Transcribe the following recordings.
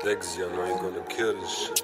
Dexy, I know you're gonna kill this shit.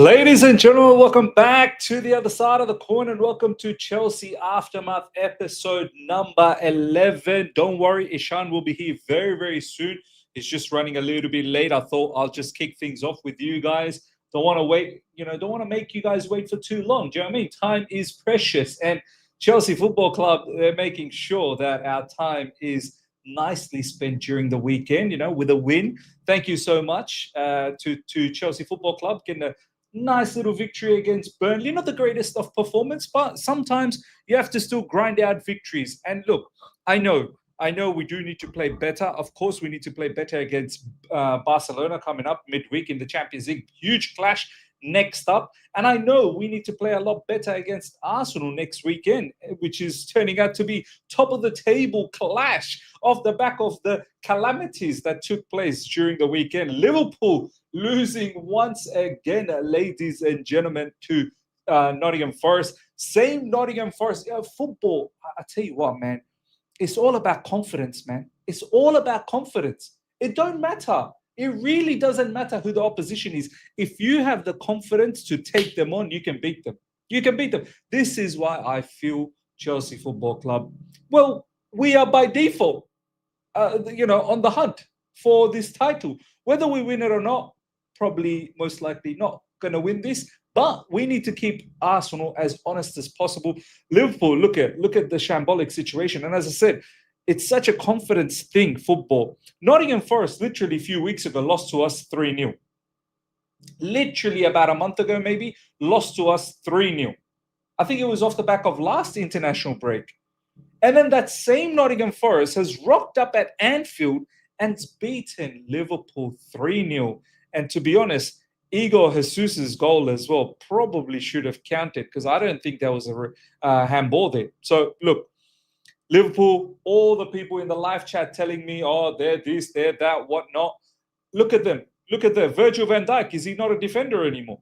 Ladies and gentlemen, welcome back to the other side of the coin and welcome to Chelsea Aftermath episode number 11. Don't worry, Ishan will be here very, very soon. He's just running a little bit late. I thought I'll just kick things off with you guys. Don't want to wait, don't want to make you guys wait for too long. Do you know what I mean? Time is precious. And Chelsea Football Club, they're making sure that our time is nicely spent during the weekend, with a win. Thank you so much to Chelsea Football Club getting a nice little victory against Burnley. Not the greatest of performance, but sometimes you have to still grind out victories. And look, I know we do need to play better. Of course, we need to play better against Barcelona coming up midweek in the Champions League. Huge clash next up. And I know we need to play a lot better against Arsenal next weekend, which is turning out to be top of the table clash off the back of the calamities that took place during the weekend. Liverpool losing once again, ladies and gentlemen, to Nottingham Forest. Same Nottingham Forest. Football, I tell you what, man, it's all about confidence, man. It's all about confidence. It don't matter. It really doesn't matter who the opposition is. If you have the confidence to take them on, you can beat them. You can beat them. This is why I feel Chelsea Football Club, well, we are by default, on the hunt for this title. Whether we win it or not, probably most likely not going to win this, but we need to keep Arsenal as honest as possible. Liverpool, look at the shambolic situation. And as I said, it's such a confidence thing, football. Nottingham Forest, literally a few weeks ago, lost to us 3-0. Literally about a month ago, maybe, lost to us 3-0. I think it was off the back of last international break. And then that same Nottingham Forest has rocked up at Anfield and beaten Liverpool 3-0. And to be honest, Igor Jesus's goal as well probably should have counted, because I don't think there was a handball there. So look, Liverpool, all the people in the live chat telling me, oh, they're this, they're that, whatnot. Look at them. Look at them. Virgil van Dijk, is he not a defender anymore?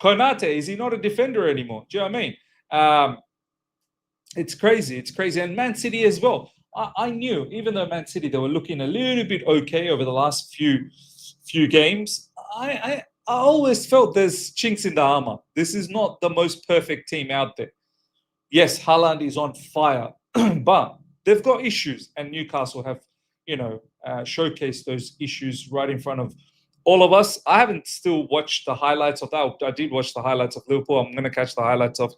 Konate, is he not a defender anymore? Do you know what I mean? It's crazy. It's crazy. And Man City as well. I knew, even though Man City, they were looking a little bit okay over the last few games, I always felt there's chinks in the armor. This is not the most perfect team out there. Yes, Haaland is on fire, but they've got issues, and Newcastle have, showcased those issues right in front of all of us. I haven't still watched the highlights of that. I did watch the highlights of Liverpool. I'm going to catch the highlights of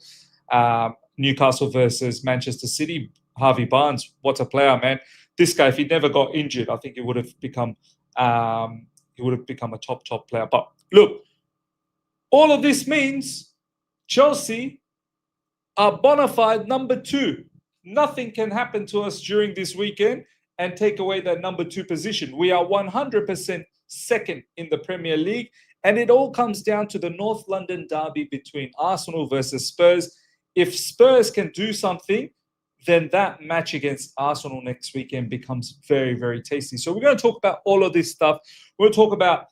Newcastle versus Manchester City. Harvey Barnes, what a player, man! This guy, if he never got injured, I think he would have become a top player. But look, all of this means Chelsea are bona fide number 2. Nothing can happen to us during this weekend and take away that number 2 position. We are 100% second in the Premier League, and it all comes down to the North London derby between Arsenal versus Spurs. If Spurs can do something, then that match against Arsenal next weekend becomes very, very tasty. So we're going to talk about all of this stuff. We'll talk about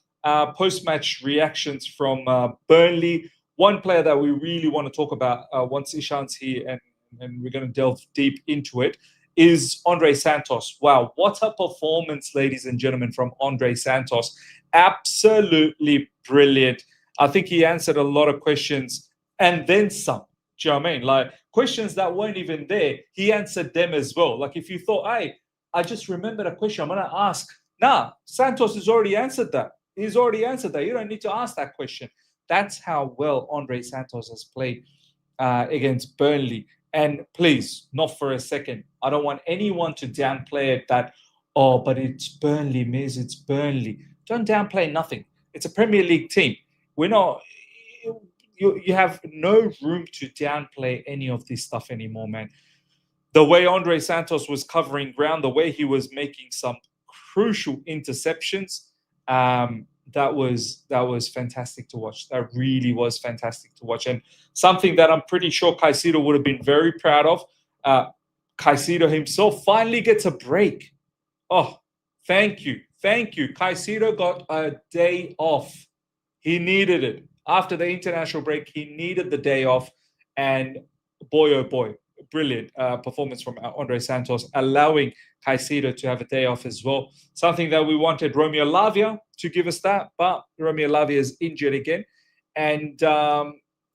post-match reactions from Burnley. One player that we really want to talk about once Ishan's here, and we're going to delve deep into it, is Andrey Santos. Wow, what a performance, ladies and gentlemen, from Andrey Santos. Absolutely brilliant. I think he answered a lot of questions and then some. Do you know what I mean? Like, questions that weren't even there, he answered them as well. Like, if you thought, hey, I just remembered a question I'm going to ask. Nah, Santos has already answered that. He's already answered that. You don't need to ask that question. That's how well Andrey Santos has played against Burnley. And please, not for a second, I don't want anyone to downplay it that, oh, but it's Burnley, Miz, it's Burnley. Don't downplay nothing. It's a Premier League team. We're not... You have no room to downplay any of this stuff anymore, man. The way Andrey Santos was covering ground, the way he was making some crucial interceptions, that was fantastic to watch. That really was fantastic to watch. And something that I'm pretty sure Caicedo would have been very proud of. Caicedo himself finally gets a break. Oh, thank you. Thank you. Caicedo got a day off. He needed it. After the international break, he needed the day off. And boy, oh boy, brilliant performance from Andrey Santos, allowing Caicedo to have a day off as well. Something that we wanted Romeo Lavia to give us that, but Romeo Lavia is injured again. And,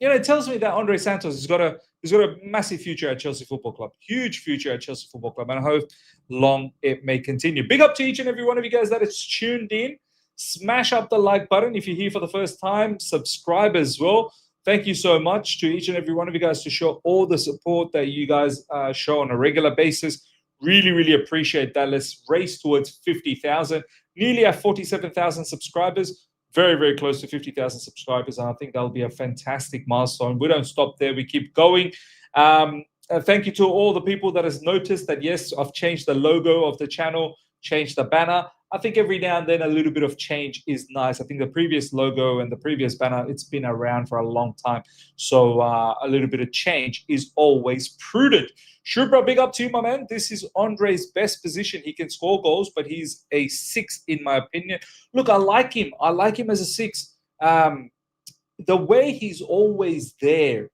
it tells me that Andrey Santos has got a massive future at Chelsea Football Club. Huge future at Chelsea Football Club. And I hope long it may continue. Big up to each and every one of you guys that is tuned in. Smash up the like button if you're here for the first time. Subscribe as well. Thank you so much to each and every one of you guys to show all the support that you guys show on a regular basis. Really, really appreciate that. Let's race towards 50,000. Nearly at 47,000 subscribers. Very, very close to 50,000 subscribers. And I think that'll be a fantastic milestone. We don't stop there. We keep going. Thank you to all the people that has noticed that, yes, I've changed the logo of the channel, changed the banner. I think every now and then a little bit of change is nice. I think the previous logo and the previous banner, it's been around for a long time. So a little bit of change is always prudent. Shubra, big up to you, my man. This is Andrey's best position. He can score goals, but he's a 6 in my opinion. Look, I like him. I like him as a 6. The way he's always there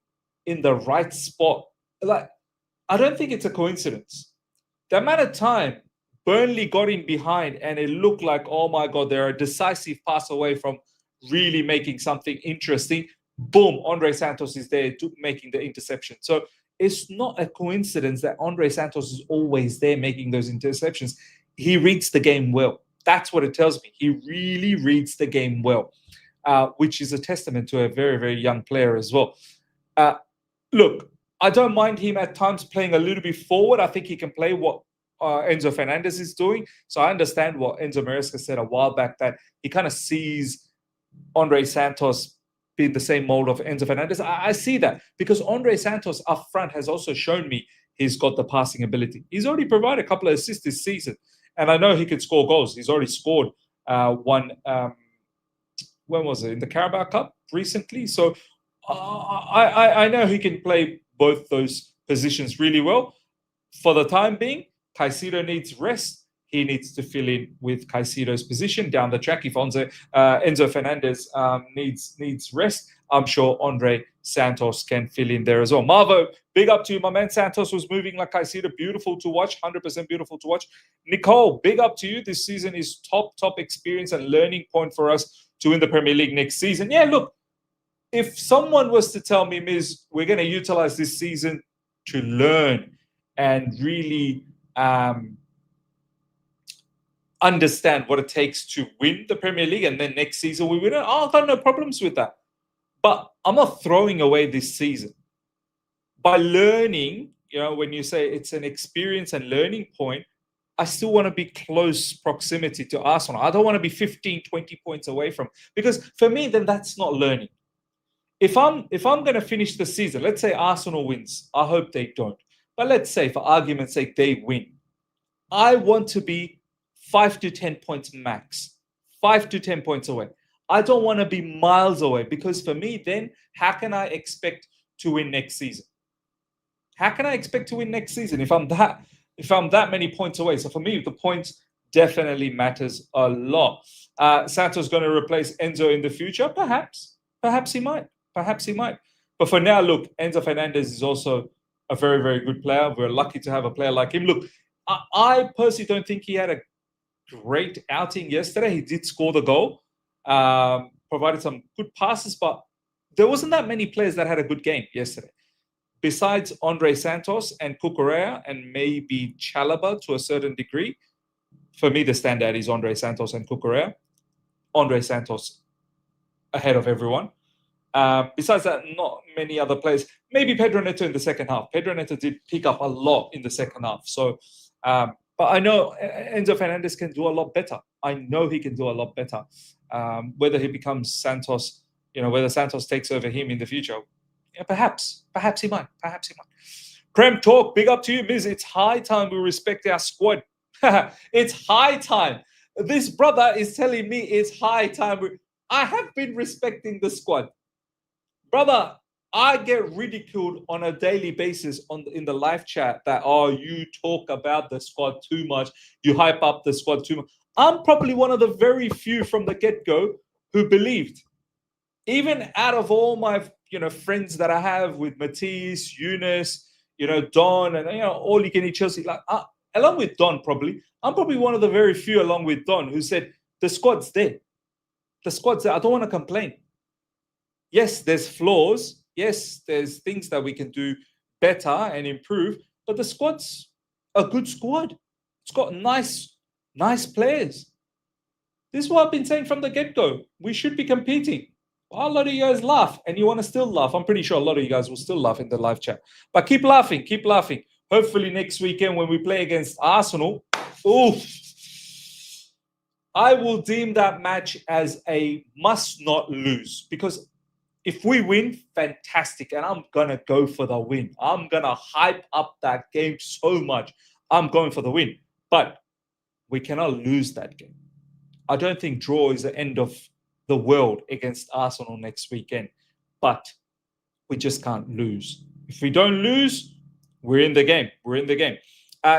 in the right spot. Like, I don't think it's a coincidence. The amount of time Burnley got in behind and it looked like, oh my God, they're a decisive pass away from really making something interesting. Boom, Andrey Santos is there making the interception. So it's not a coincidence that Andrey Santos is always there making those interceptions. He reads the game well. That's what it tells me. He really reads the game well. which is a testament to a very, very young player as well. Look, I don't mind him at times playing a little bit forward. I think he can play what Enzo Fernandez is doing. So I understand what Enzo Maresca said a while back, that he kind of sees Andrey Santos being the same mold of Enzo Fernandez. I see that because Andrey Santos up front has also shown me he's got the passing ability. He's already provided a couple of assists this season, and I know he can score goals. He's already scored one. When was it? In the Carabao Cup recently. So I know he can play both those positions really well. For the time being, Caicedo needs rest. He needs to fill in with Caicedo's position down the track. If Enzo Fernandez needs rest, I'm sure Andrey Santos can fill in there as well. Marvo, big up to you, my man. Santos was moving like Caicedo. Beautiful to watch, 100% beautiful to watch. Nicole, big up to you. This season is top experience and learning point for us to win the Premier League next season. Yeah, look, if someone was to tell me, Miz, we're going to utilize this season to learn and really understand what it takes to win the Premier League, and then next season we win it, I've got no problems with that. But I'm not throwing away this season. By learning, when you say it's an experience and learning point, I still want to be close proximity to Arsenal. I don't want to be 15, 20 points away from, because for me, then that's not learning. If I'm going to finish the season, let's say Arsenal wins. I hope they don't. But let's say, for argument's sake, they win. I want to be 5 to 10 points max. 5 to 10 points away. I don't want to be miles away, because for me, then, how can I expect to win next season? How can I expect to win next season if I'm that many points away? So for me, the points definitely matters a lot. Santos going to replace Enzo in the future? Perhaps he might. But for now, look, Enzo Fernandez is also a very, very good player. We're lucky to have a player like him. Look, I personally don't think he had a great outing yesterday. He did score the goal, provided some good passes, but there wasn't that many players that had a good game yesterday. Besides Andrey Santos and Cucurella and maybe Chalobah to a certain degree, for me, the standout is Andrey Santos and Cucurella. Andrey Santos ahead of everyone. Besides that, not many other players. Maybe Pedro Neto in the second half. Pedro Neto did pick up a lot in the second half. So, but I know Enzo Fernandez can do a lot better. I know he can do a lot better. Whether he becomes Santos, whether Santos takes over him in the future, yeah, perhaps he might. Prem Talk, big up to you, Miz. It's high time we respect our squad. It's high time. This brother is telling me it's high time. I have been respecting the squad. Brother, I get ridiculed on a daily basis in the live chat that, you talk about the squad too much. You hype up the squad too much. I'm probably one of the very few from the get-go who believed. Even out of all my friends that I have with Matisse, Eunice, Don, and all you can eat Chelsea, along with Don, I'm probably one of the very few, along with Don, who said the squad's there. The squad's there. I don't want to complain. Yes, there's flaws. Yes, there's things that we can do better and improve. But the squad's a good squad. It's got nice players. This is what I've been saying from the get-go. We should be competing. Well, a lot of you guys laugh, and you want to still laugh. I'm pretty sure a lot of you guys will still laugh in the live chat. But keep laughing. Hopefully next weekend when we play against Arsenal, I will deem that match as a must not lose. Because if we win, fantastic. And I'm going to go for the win. I'm going to hype up that game so much. I'm going for the win. But we cannot lose that game. I don't think draw is the end of the world against Arsenal next weekend. But we just can't lose. If we don't lose, we're in the game.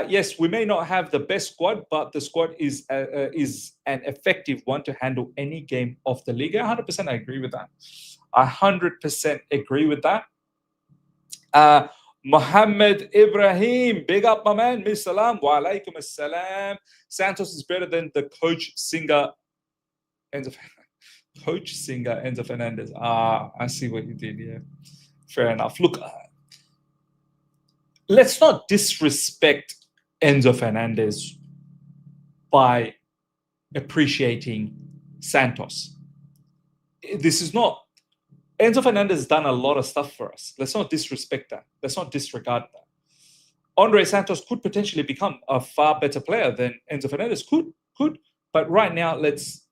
Yes, we may not have the best squad, but the squad is an effective one to handle any game of the league. 100% I agree with that. 100% agree with that. Mohammed Ibrahim, big up my man. Miss salam. Wa alaikum assalam. Santos is better than the coach singer Enzo Fernandez. I see what you did. Yeah, fair enough. Look, let's not disrespect Enzo Fernandez by appreciating Santos. this is not. Enzo Fernandez has done a lot of stuff for us. Let's not disrespect that. Let's not disregard that. Andrey Santos could potentially become a far better player than Enzo Fernandez could. But right now, let's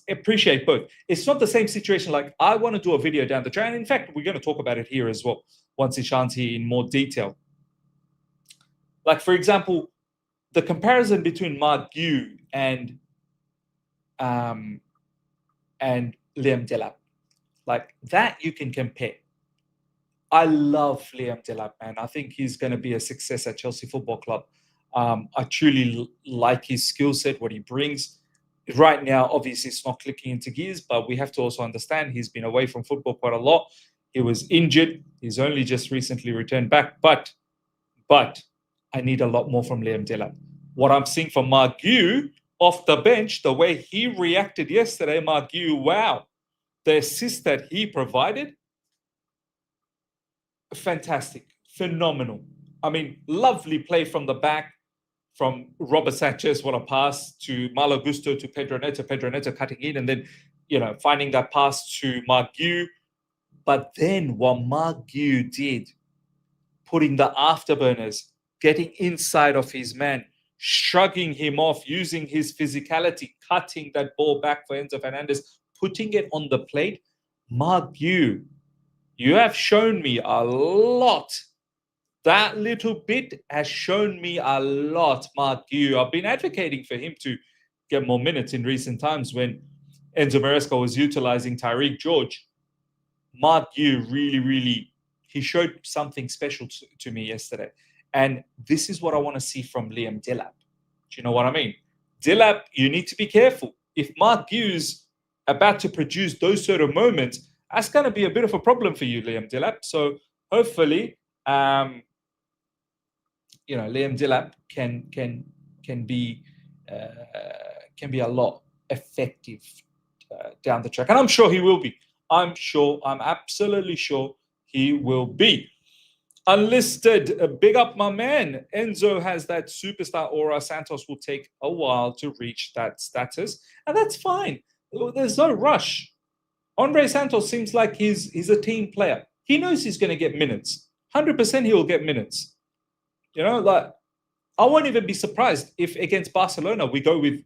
appreciate both. It's not the same situation. Like, I want to do a video down the track. And in fact, we're going to talk about it here as well once Ishan's here in more detail. Like, for example, the comparison between Guiu and Liam Delap, like that you can compare. I love Liam Delap, man. I think he's going to be a success at Chelsea Football Club. I truly like his skill set, what he brings. Right now, obviously, it's not clicking into gears, but we have to also understand he's been away from football quite a lot. He was injured. He's only just recently returned back. But I need a lot more from Liam Delap. What I'm seeing from Guiu off the bench, the way he reacted yesterday, Guiu, wow. The assist that he provided, fantastic, phenomenal. I mean, lovely play from the back, from Robert Sanchez, what a pass to Malo Gusto to Pedro Neto cutting in, and then, finding that pass to Guiu. But then what Guiu did, putting the afterburners, getting inside of his man, shrugging him off, using his physicality, cutting that ball back for Enzo Fernandez, putting it on the plate. Guiu, you have shown me a lot. That little bit has shown me a lot, Guiu. I've been advocating for him to get more minutes in recent times when Enzo Maresca was utilizing Tyreek George. Guiu really, he showed something special to me yesterday. And this is what I want to see from Liam Delap. Do you know what I mean? Delap, you need to be careful. If Guiu's about to produce those sort of moments, that's going to be a bit of a problem for you, Liam Delap. So hopefully, Liam Delap can be a lot effective down the track, and I'm sure he will be. I'm absolutely sure he will be. Unlisted, big up my man. Enzo has that superstar aura. Santos will take a while to reach that status, and that's fine. There's no rush. Andrey Santos seems like he's a team player. He knows he's going to get minutes. 100% he will get minutes. Like, I won't even be surprised if against Barcelona we go with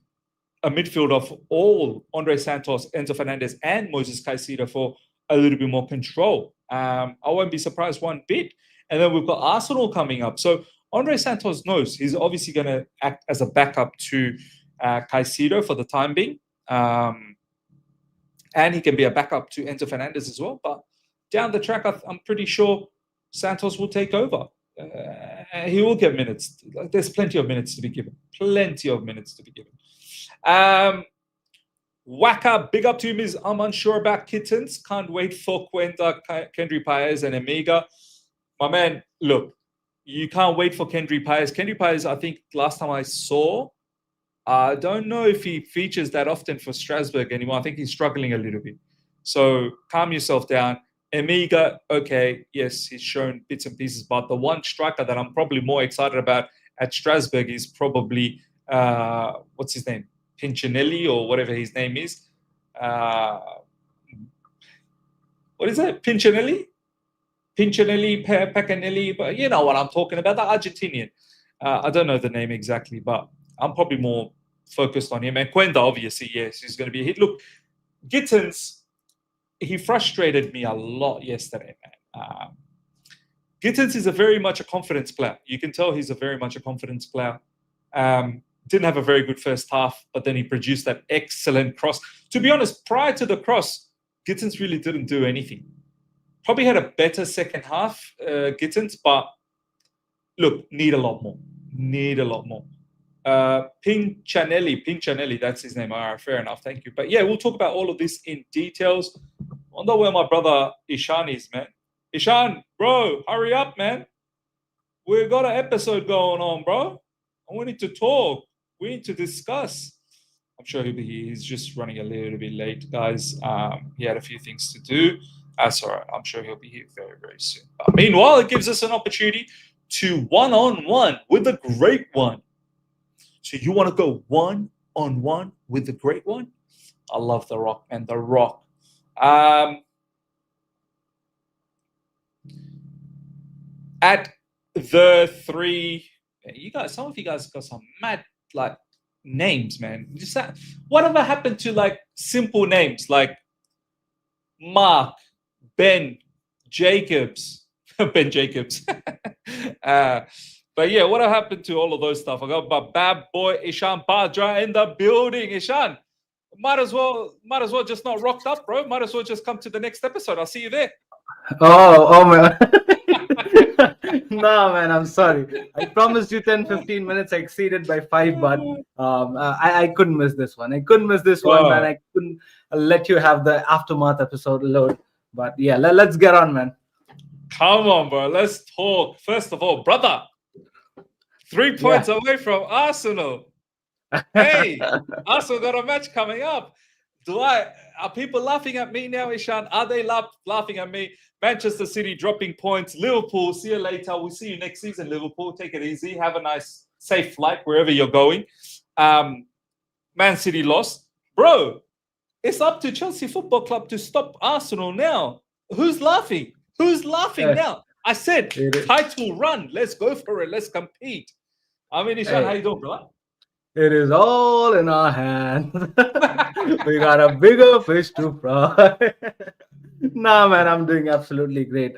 a midfield of all Andrey Santos, Enzo Fernandez, and Moses Caicedo for a little bit more control. I won't be surprised one bit. And then we've got Arsenal coming up. So Andrey Santos knows he's obviously going to act as a backup to Caicedo for the time being. And he can be a backup to Enzo Fernandez as well. But down the track, I'm pretty sure Santos will take over. He will get minutes. There's plenty of minutes to be given. Waka, big up to him. I'm unsure about Kittens. Can't wait for Cuenta, Kendry Paez, and Amiga. My man, look, you can't wait for Kendry Paez. Kendry Paez, I think last time I saw, I don't know if he features that often for Strasbourg anymore. I think he's struggling a little bit. So calm yourself down. Amiga, okay, yes, he's shown bits and pieces, but the one striker that I'm probably more excited about at Strasbourg is probably, what's his name? Pincinelli or whatever his name is. What is that? Pincinelli, Pacanelli, but you know what I'm talking about, the Argentinian. I don't know the name exactly, but I'm probably more focused on him. And Cuenta, obviously, yes, he's going to be a hit. Look, Gittins, he frustrated me a lot yesterday, man. Gittins is very much a confidence player. You can tell he's very much a confidence player. Didn't have a very good first half, but then he produced that excellent cross. To be honest, prior to the cross, Gittins really didn't do anything. Probably had a better second half, Gittins, but look, need a lot more. Pincinelli, that's his name. All right, fair enough, thank you. But yeah, we'll talk about all of this in details. I wonder where my brother Ishan is, man. Ishan, bro, hurry up, man. We've got an episode going on, bro. We need to talk. We need to discuss. I'm sure he'll be here. He's just running a little bit late, guys. He had a few things to do. That's all right. I'm sure he'll be here very, very soon. But meanwhile, it gives us an opportunity to one-on-one with the great one. So you want to go one-on-one with the great one? I love The Rock, man. The Rock. At the three, you guys, some of you guys got some mad like names, man. Just that, whatever happened to like simple names like Mark, Ben, Jacobs, Ben Jacobs. But yeah, what happened to all of those stuff? I got my bad boy Ishan Badra in the building. Ishan, might as well just not rocked up, bro. Might as well just come to the next episode. I'll see you there. Oh man. No man, I'm sorry. I promised you 10-15 minutes. I exceeded by 5, but I couldn't miss this one. I couldn't miss this one, man. I couldn't let you have the aftermath episode load. But yeah, let's get on, man. Come on, bro. Let's talk. First of all, brother, 3 points away from Arsenal. Hey, Arsenal got a match coming up. Are people laughing at me now, Ishan? Are they laughing at me? Manchester City dropping points. Liverpool, see you later. We'll see you next season, Liverpool. Take it easy. Have a nice, safe flight wherever you're going. Man City lost. Bro, it's up to Chelsea Football Club to stop Arsenal now. Who's laughing? Who's laughing now? I said, title run. Let's go for it. Let's compete. I mean, Ishan, how you doing, bro? It is all in our hands. We got a bigger fish to fry. Nah, man, I'm doing absolutely great.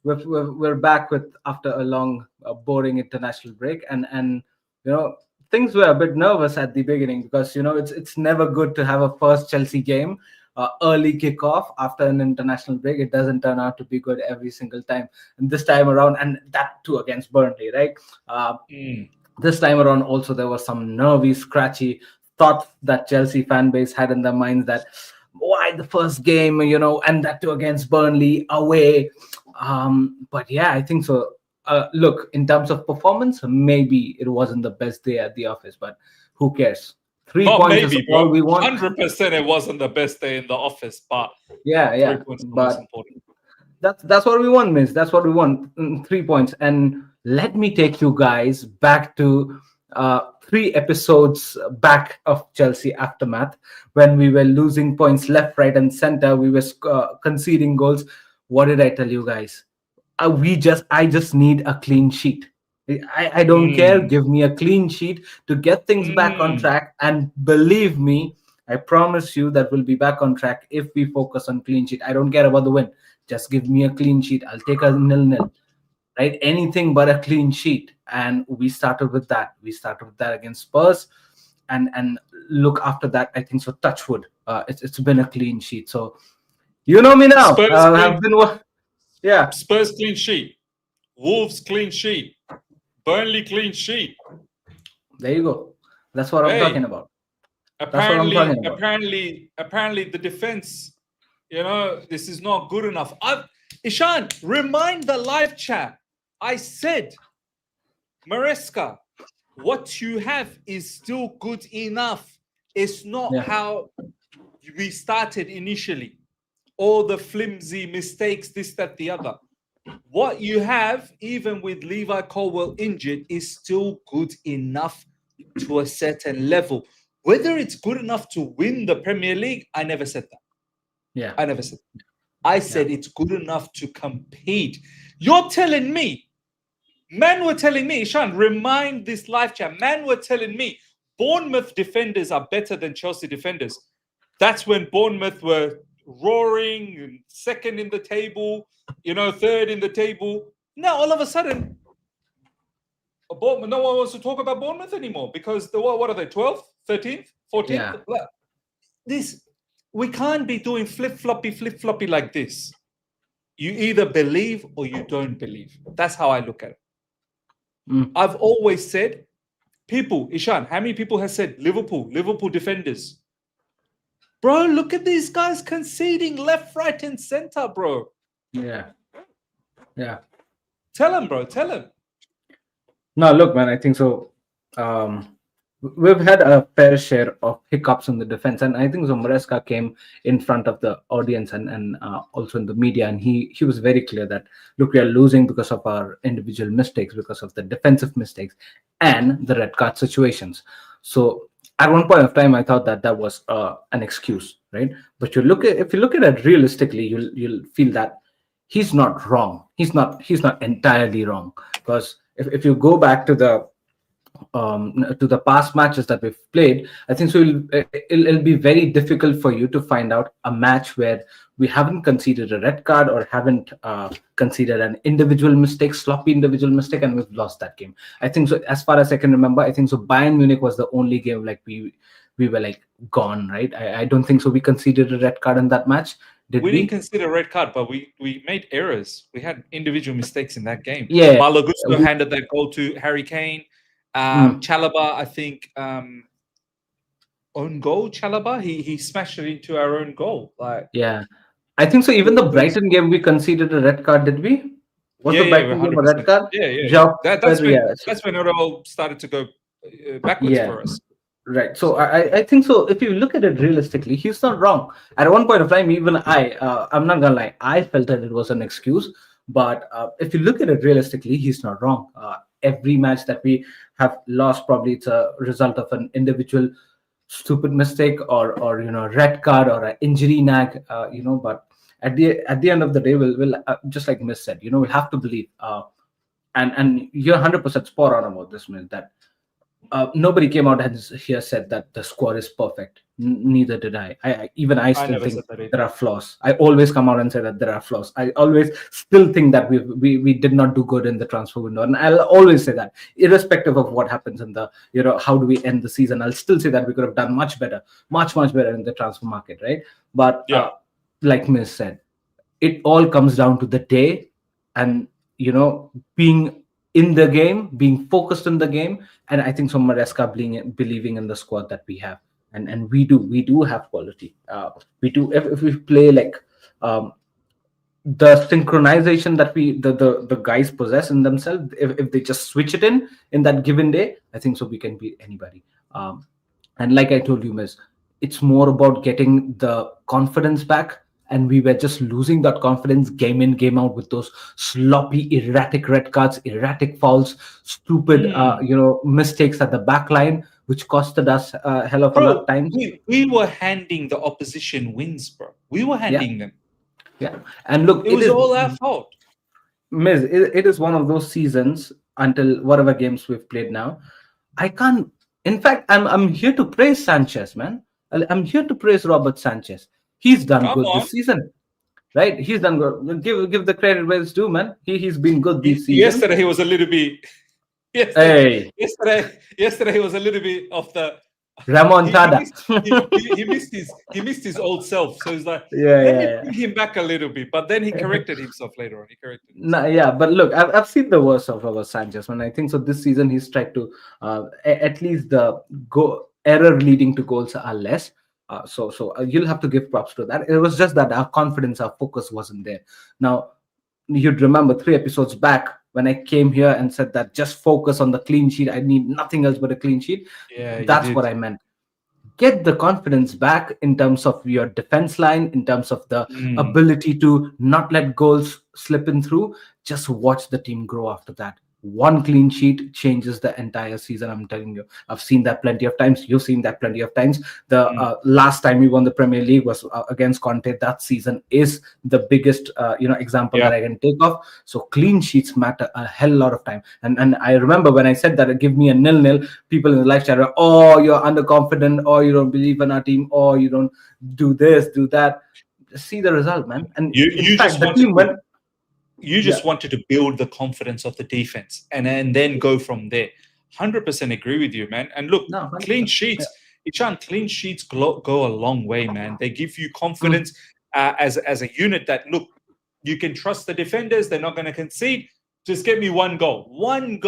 We're back after a long, boring international break, and things were a bit nervous at the beginning because it's never good to have a first Chelsea game early kickoff after an international break. It doesn't turn out to be good every single time, and this time around, and that too against Burnley, right? This time around, also there was some nervy, scratchy thought that Chelsea fan base had in their minds that why the first game, and that too against Burnley away. But yeah, I think so. Look, in terms of performance, maybe it wasn't the best day at the office, but who cares? 3 points is all we want. 100% it wasn't the best day in the office, but 3 points but important. That's what we want, miss. That's what we want. 3 points. And let me take you guys back to 3 episodes back of Chelsea aftermath when we were losing points left, right, and center. We were conceding goals. What did I tell you guys? I just need a clean sheet. I don't care. Give me a clean sheet to get things back on track. And believe me, I promise you that we'll be back on track if we focus on clean sheet. I don't care about the win. Just give me a clean sheet. I'll take a 0-0. Right? Anything but a clean sheet. And we started with that. We started with that against Spurs. And look, after that, I think so, touch wood. It's been a clean sheet. So you know me now. Spurs clean sheet. Wolves clean sheet. Burnley clean sheet. There you go. That's what I'm talking about. Apparently, the defense, this is not good enough. Ishan, remind the live chat. I said, Maresca, what you have is still good enough. It's not how we started initially. All the flimsy mistakes, this, that, the other. What you have, even with Levi Colwill injured, is still good enough to a certain level. Whether it's good enough to win the Premier League, I never said that. Yeah. I never said that. I said it's good enough to compete. You're telling me, man were telling me, Ishan, remind this live chat, man were telling me Bournemouth defenders are better than Chelsea defenders. That's when Bournemouth were roaring, second in the table, third in the table. Now, all of a sudden, no one wants to talk about Bournemouth anymore because what are they, 12th, 13th, 14th? Yeah. We can't be doing flip-floppy like this. You either believe or you don't believe. That's how I look at it. I've always said, people, Ishan, how many people have said Liverpool defenders? Bro, look at these guys conceding left, right, and center, bro. Yeah. Tell him, bro. Tell him. No, look, man, I think so. We've had a fair share of hiccups in the defense, and I think so Maresca came in front of the audience and also in the media, and he was very clear that, look, we are losing because of our individual mistakes, because of the defensive mistakes and the red card situations. So At one point of time, I thought that that was an excuse, right? But if you look at it realistically, you'll feel that he's not wrong. He's not entirely wrong, because if you go back to the past matches that we've played, I think so. It'll be very difficult for you to find out a match where we haven't conceded a red card or haven't conceded an individual mistake, sloppy individual mistake, and we've lost that game. I think so. As far as I can remember, I think so. Bayern Munich was the only game like we were like gone, right? I don't think so. We conceded a red card in that match. Did We we? didn't consider a red card, but we made errors. We had individual mistakes in that game. Yeah. Malo Gusto We- handed that goal to Harry Kane. Chalaba, I think, own goal. Chalaba, he smashed it into our own goal. Like, yeah. I think so. Even the Brighton game, we conceded a red card. Did we? Was the Brighton game a red 100%. card? Yeah. João That's when Pedro, that's when it all started to go backwards yeah. for us. Right. So I think so. If you look at it realistically, he's not wrong. At one point of time, even I'm not gonna lie, I felt that it was an excuse. But if you look at it realistically, he's not wrong. Every match that we have lost, probably it's a result of an individual stupid mistake or red card or an injury nag. But at the end of the day, we'll just like Miss said, we have to believe. And you're 100% spot on about this, Miss, that nobody came out and here said that the squad is perfect. Neither did I. I still never think said that either. there are flaws. I always come out and say that there are flaws. I always still think that we did not do good in the transfer window, and I'll always say that, irrespective of what happens in the how do we end the season. I'll still say that we could have done much better, much better in the transfer market, right? But like Miss said, it all comes down to the day, and being in the game, being focused in the game. And I think so Maresca believing in the squad that we have, and we do have quality. We do, if we play like the synchronization that the guys possess in themselves, if they just switch it in that given day, I think so we can beat anybody. And like I told you, Miss, it's more about getting the confidence back. And we were just losing that confidence game in, game out, with those sloppy, erratic red cards, erratic fouls, stupid, mistakes at the back line, which costed us a hell of a lot of times. We were handing the opposition wins, bro. We were handing them. Yeah, and look, it was all our fault. Miz, it is one of those seasons, until whatever games we've played now, I can't. In fact, I'm here to praise Sanchez, man. I'm here to praise Robert Sanchez. He's done good this season, right? He's done good. Give the credit where it's due, man. He's been good this season. Yesterday he was a little bit. Yesterday he was a little bit of the remontada. He missed his old self. So he's like, let me bring him back a little bit. But then he corrected himself later on. He corrected himself. Yeah, but look, I've seen the worst of Robert Sanchez, and I think so. This season he's tried to at least the error leading to goals are less. So you'll have to give props to that. It was just that our confidence, our focus wasn't there. Now, you'd remember 3 episodes back when I came here and said that just focus on the clean sheet. I need nothing else but a clean sheet. Yeah, that's what I meant. Get the confidence back in terms of your defense line, in terms of the ability to not let goals slip in through. Just watch the team grow after that. One clean sheet changes the entire season. I'm telling you, I've seen that plenty of times. You've seen that plenty of times. The last time we won the Premier League was against Conte. That season is the biggest, example that I can take of. So clean sheets matter a hell lot of time. And I remember when I said that, give me a 0-0. People in the live chat are, oh, you're underconfident, or you don't believe in our team, or you don't do this, do that. See the result, man. And you just wanted to build the confidence of the defense and then go from there. 100% agree with you, man. And look, clean sheets, Ishan, clean sheets go a long way, man. They give you confidence as a unit that, look, you can trust the defenders. They're not going to concede. Just get me one goal, one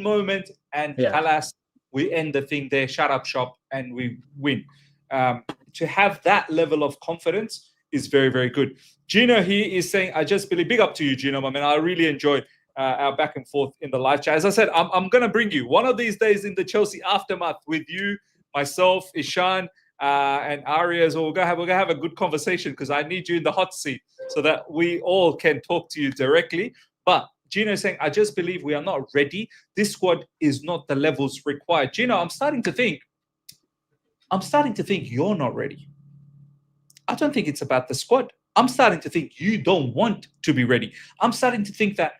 moment, and halas, we end the thing there, shut up shop, and we win. To have that level of confidence is very, very good. Gino here is saying, I just believe, big up to you, Gino, my man. I really enjoy our back and forth in the live chat. As I said, I'm going to bring you one of these days in the Chelsea aftermath with you, myself, Ishan, and Arya as well. We're going to have a good conversation, because I need you in the hot seat so that we all can talk to you directly. But Gino is saying, I just believe we are not ready. This squad is not the levels required. Gino, I'm starting to think I'm starting to think you're not ready. I don't think it's about the squad. I'm starting to think you don't want to be ready. I'm starting to think that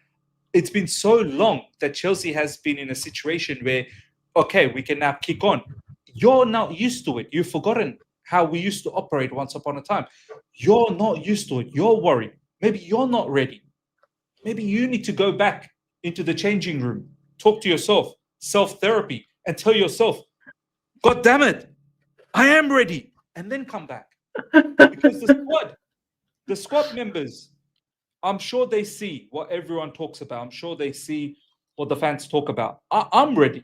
it's been so long that Chelsea has been in a situation where, okay, we can now kick on. You're not used to it. You've forgotten how we used to operate once upon a time. You're not used to it. You're worried. Maybe you're not ready. Maybe you need to go back into the changing room, talk to yourself, self-therapy, and tell yourself, God damn it, I am ready. And then come back. Because the squad members, I'm sure they see what everyone talks about. I'm sure they see what the fans talk about. I'm ready.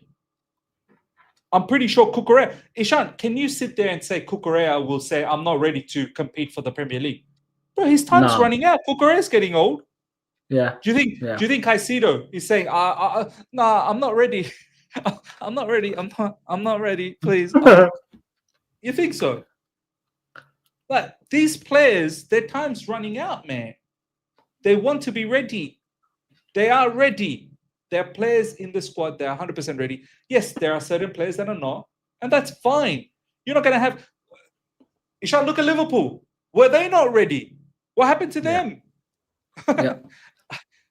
I'm pretty sure Cucurella. Ishan, can you sit there and say Cucurella will say, I'm not ready to compete for the Premier League? Bro, his time's running out. Cucurella's getting old. Yeah. Do you think Caicedo is saying, nah, I'm not ready. I'm not ready. I'm not ready. Please. You think so? But these players, their time's running out, man. They want to be ready. They are ready. There are players in the squad that are 100% ready. Yes, there are certain players that are not, and that's fine. You're not going to have... Ishan, look at Liverpool. Were they not ready? What happened to them? Yeah.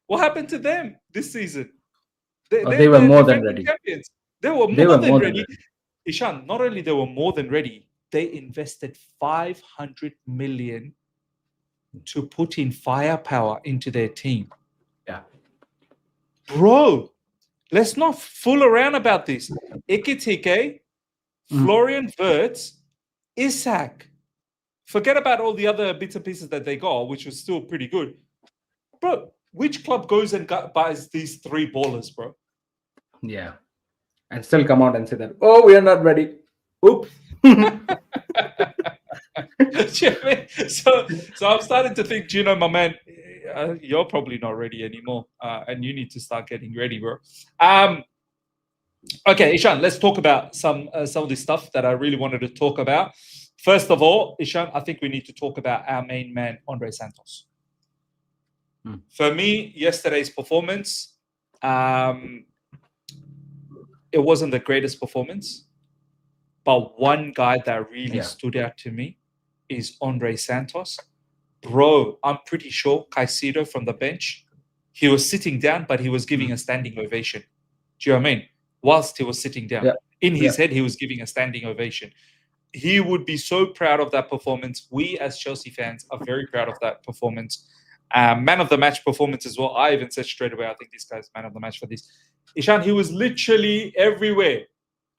What happened to them this season? They were more than ready. Champions. They were more than ready. Ishan, not only they were more than ready, they invested 500 million to put in firepower into their team. Yeah. Bro, let's not fool around about this. Ekitike, Florian Wirtz, Isak. Forget about all the other bits and pieces that they got, which was still pretty good. Bro, which club goes and buys these three ballers, bro? Yeah. And still come out and say that, oh, we are not ready. Oops. So I'm starting to think, Gino, my man, you're probably not ready anymore, and you need to start getting ready, bro. Okay, Ishan, let's talk about some of this stuff that I really wanted to talk about. First of all, Ishan, I think we need to talk about our main man, Andrey Santos. For me, yesterday's performance, it wasn't the greatest performance, but one guy that really stood out to me is Andrey Santos. Bro, I'm pretty sure Caicedo from the bench, he was sitting down, but he was giving a standing ovation. Do you know what I mean? Whilst he was sitting down. In his head, he was giving a standing ovation. He would be so proud of that performance. We as Chelsea fans are very proud of that performance. Man of the match performance as well. I even said straight away, I think this guy's man of the match for this. Ishan, he was literally everywhere.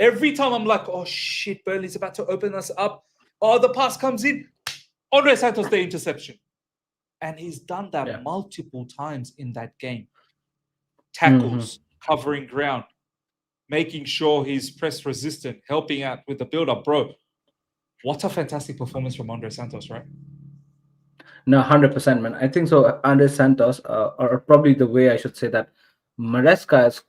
Every time I'm like, oh shit, Burnley's about to open us up. Oh, the pass comes in. Andrey Santos, the interception. And he's done that multiple times in that game. Tackles, covering ground, making sure he's press resistant, helping out with the build-up. Bro, what a fantastic performance from Andrey Santos, right? No, 100%, man. I think so. Andrey Santos, or probably the way I should say that, Maresca is,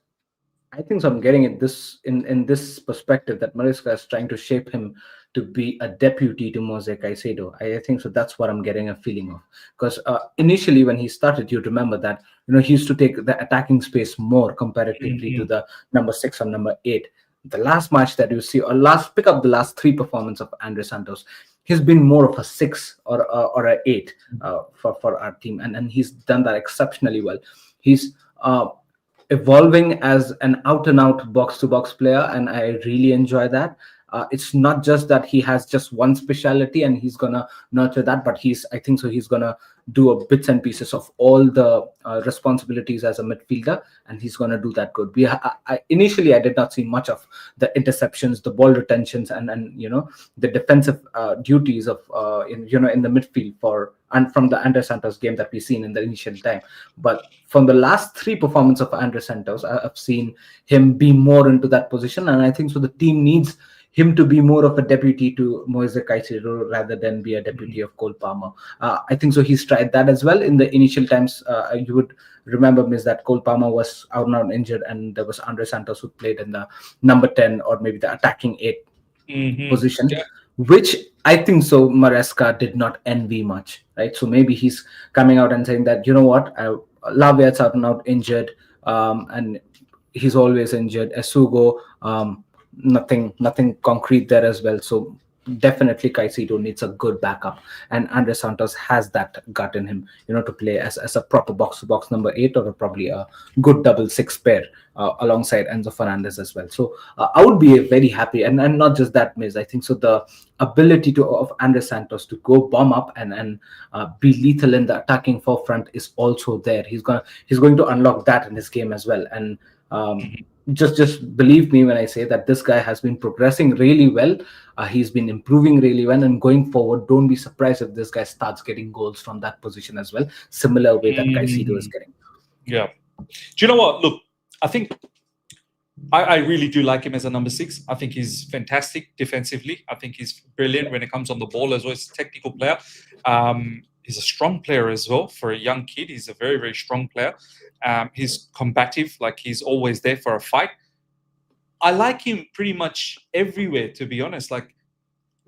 I think so. I'm getting it this in this perspective that Maresca is trying to shape him to be a deputy to Moise Caicedo. I think so. That's what I'm getting a feeling of. Because initially, when he started, you remember that he used to take the attacking space more comparatively to the number 6 or number 8. The last match that you see, or pick up the last 3 performances of Andrey Santos, he's been more of a 6 or a 8 for our team, and he's done that exceptionally well. He's evolving as an out-and-out box-to-box player, and I really enjoy that. It's not just that he has just one specialty and he's gonna nurture that, but I think so he's gonna do a bits and pieces of all the responsibilities as a midfielder, and he's gonna do that good. Initially I did not see much of the interceptions, the ball retentions, and the defensive duties of in the midfield from the Andrey Santos game that we've seen in the initial time. But from the last 3 performances of Andrey Santos, I've seen him be more into that position, and I think so the team needs him to be more of a deputy to Moise Caicedo rather than be a deputy of Cole Palmer. I think so he's tried that as well. In the initial times, you would remember, Miss, that Cole Palmer was out and out injured, and there was Andrey Santos who played in the number 10 or maybe the attacking 8 position, which I think so Maresca did not envy much, right? So maybe he's coming out and saying that, you know what, Laviat's out and out injured, and he's always injured. Esugo, nothing concrete there as well. So definitely Caicedo needs a good backup, and Andrey Santos has that gut in him, to play as a proper box to box number 8, or probably a good double six pair alongside Enzo Fernandez as well. So I would be very happy, and not just that, Miz. I think so. The ability of Andrey Santos to go bomb up and be lethal in the attacking forefront is also there. He's going to unlock that in his game as well, and just believe me when I say that this guy has been progressing really well. He's been improving really well, and going forward, don't be surprised if this guy starts getting goals from that position as well, similar way that Caicedo is getting. Yeah. Do you know what? Look, I think I really do like him as a number 6. I think he's fantastic defensively. I think he's brilliant when it comes on the ball as well. He's a technical player. He's a strong player as well for a young kid. He's a very, very strong player. He's combative, like he's always there for a fight. I like him pretty much everywhere, to be honest. Like,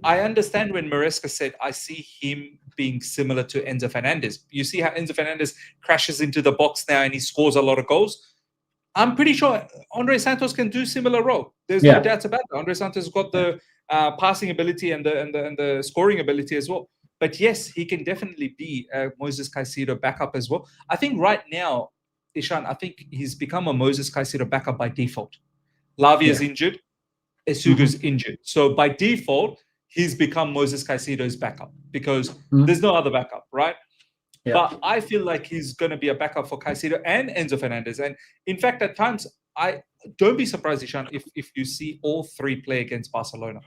I understand when Maresca said, I see him being similar to Enzo Fernandez. You see how Enzo Fernandez crashes into the box now and he scores a lot of goals. I'm pretty sure Andrey Santos can do similar role. There's no doubts about that. Andrey Santos has got the passing ability and the scoring ability as well. But yes, he can definitely be a Moses Caicedo backup as well. I think right now, Ishan, I think he's become a Moses Caicedo backup by default. Lavia is injured. Esugo's injured. So by default, he's become Moses Caicedo's backup because there's no other backup, right? Yeah. But I feel like he's going to be a backup for Caicedo and Enzo Fernandez. And in fact, at times, I don't be surprised, Ishan, if you see all 3 play against Barcelona.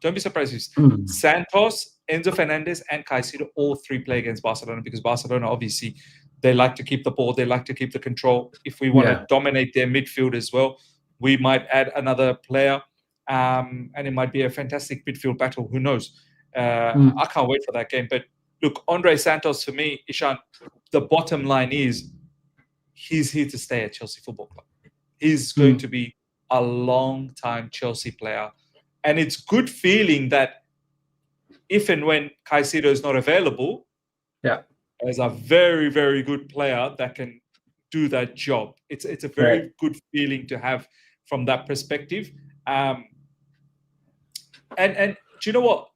Don't be surprised if Santos, Enzo Fernandez, and Caicedo, all 3 play against Barcelona, because Barcelona, obviously, they like to keep the ball. They like to keep the control. If we want to dominate their midfield as well, we might add another player, and it might be a fantastic midfield battle. Who knows? I can't wait for that game. But look, Andrey Santos, for me, Ishan, the bottom line is he's here to stay at Chelsea Football Club. He's going to be a long-time Chelsea player. And it's good feeling that if and when Caicedo is not available, there's a very, very good player that can do that job. It's a very good feeling to have from that perspective. And do you know what?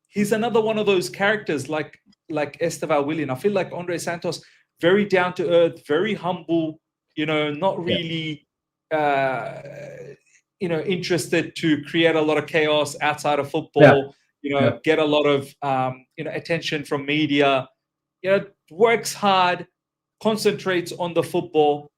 He's another one of those characters like Esteval Willian. I feel like Andrey Santos, very down to earth, very humble, not really interested to create a lot of chaos outside of football, get a lot of attention from media, works hard, concentrates on the football.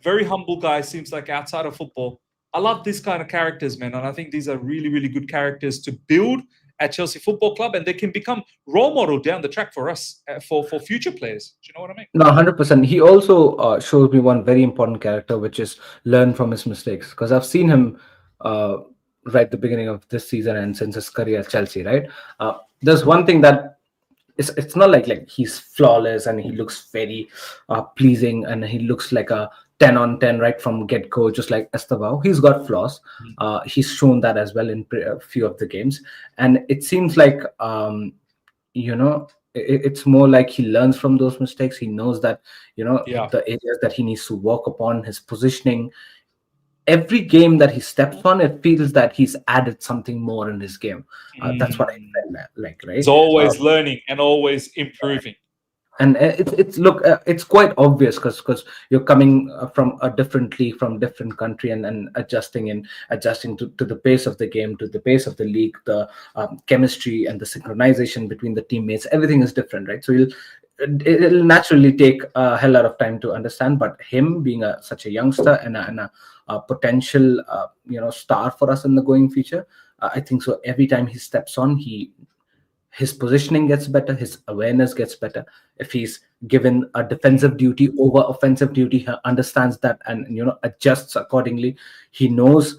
Very humble guy, seems like, outside of football. I love this kind of characters, man. And I think these are really, really good characters to build at Chelsea Football Club, and they can become role model down the track for us, for future players. Do you know what I mean? No, 100%. He also shows me one very important character, which is learn from his mistakes. Because I've seen him right at the beginning of this season and since his career at Chelsea, right? There's one thing that it's not like he's flawless and he looks very pleasing and he looks like a 10 on 10 right from get-go, just like Esteval. He's got flaws. He's shown that as well in a few of the games. And it seems like, it's more like he learns from those mistakes. He knows that, the areas that he needs to work upon, his positioning. Every game that he steps on, it feels that he's added something more in his game. That's what I felt like, right? He's always learning and always improving. And it's quite obvious because you're coming from a different league, from different country, and adjusting to the pace of the game, to the pace of the league, the chemistry and the synchronization between the teammates. Everything is different, right? So it'll naturally take a hell lot of time to understand. But him being such a youngster and a potential star for us in the going future, I think so. Every time he steps on, his positioning gets better, his awareness gets better. If he's given a defensive duty over offensive duty, he understands that and adjusts accordingly. He knows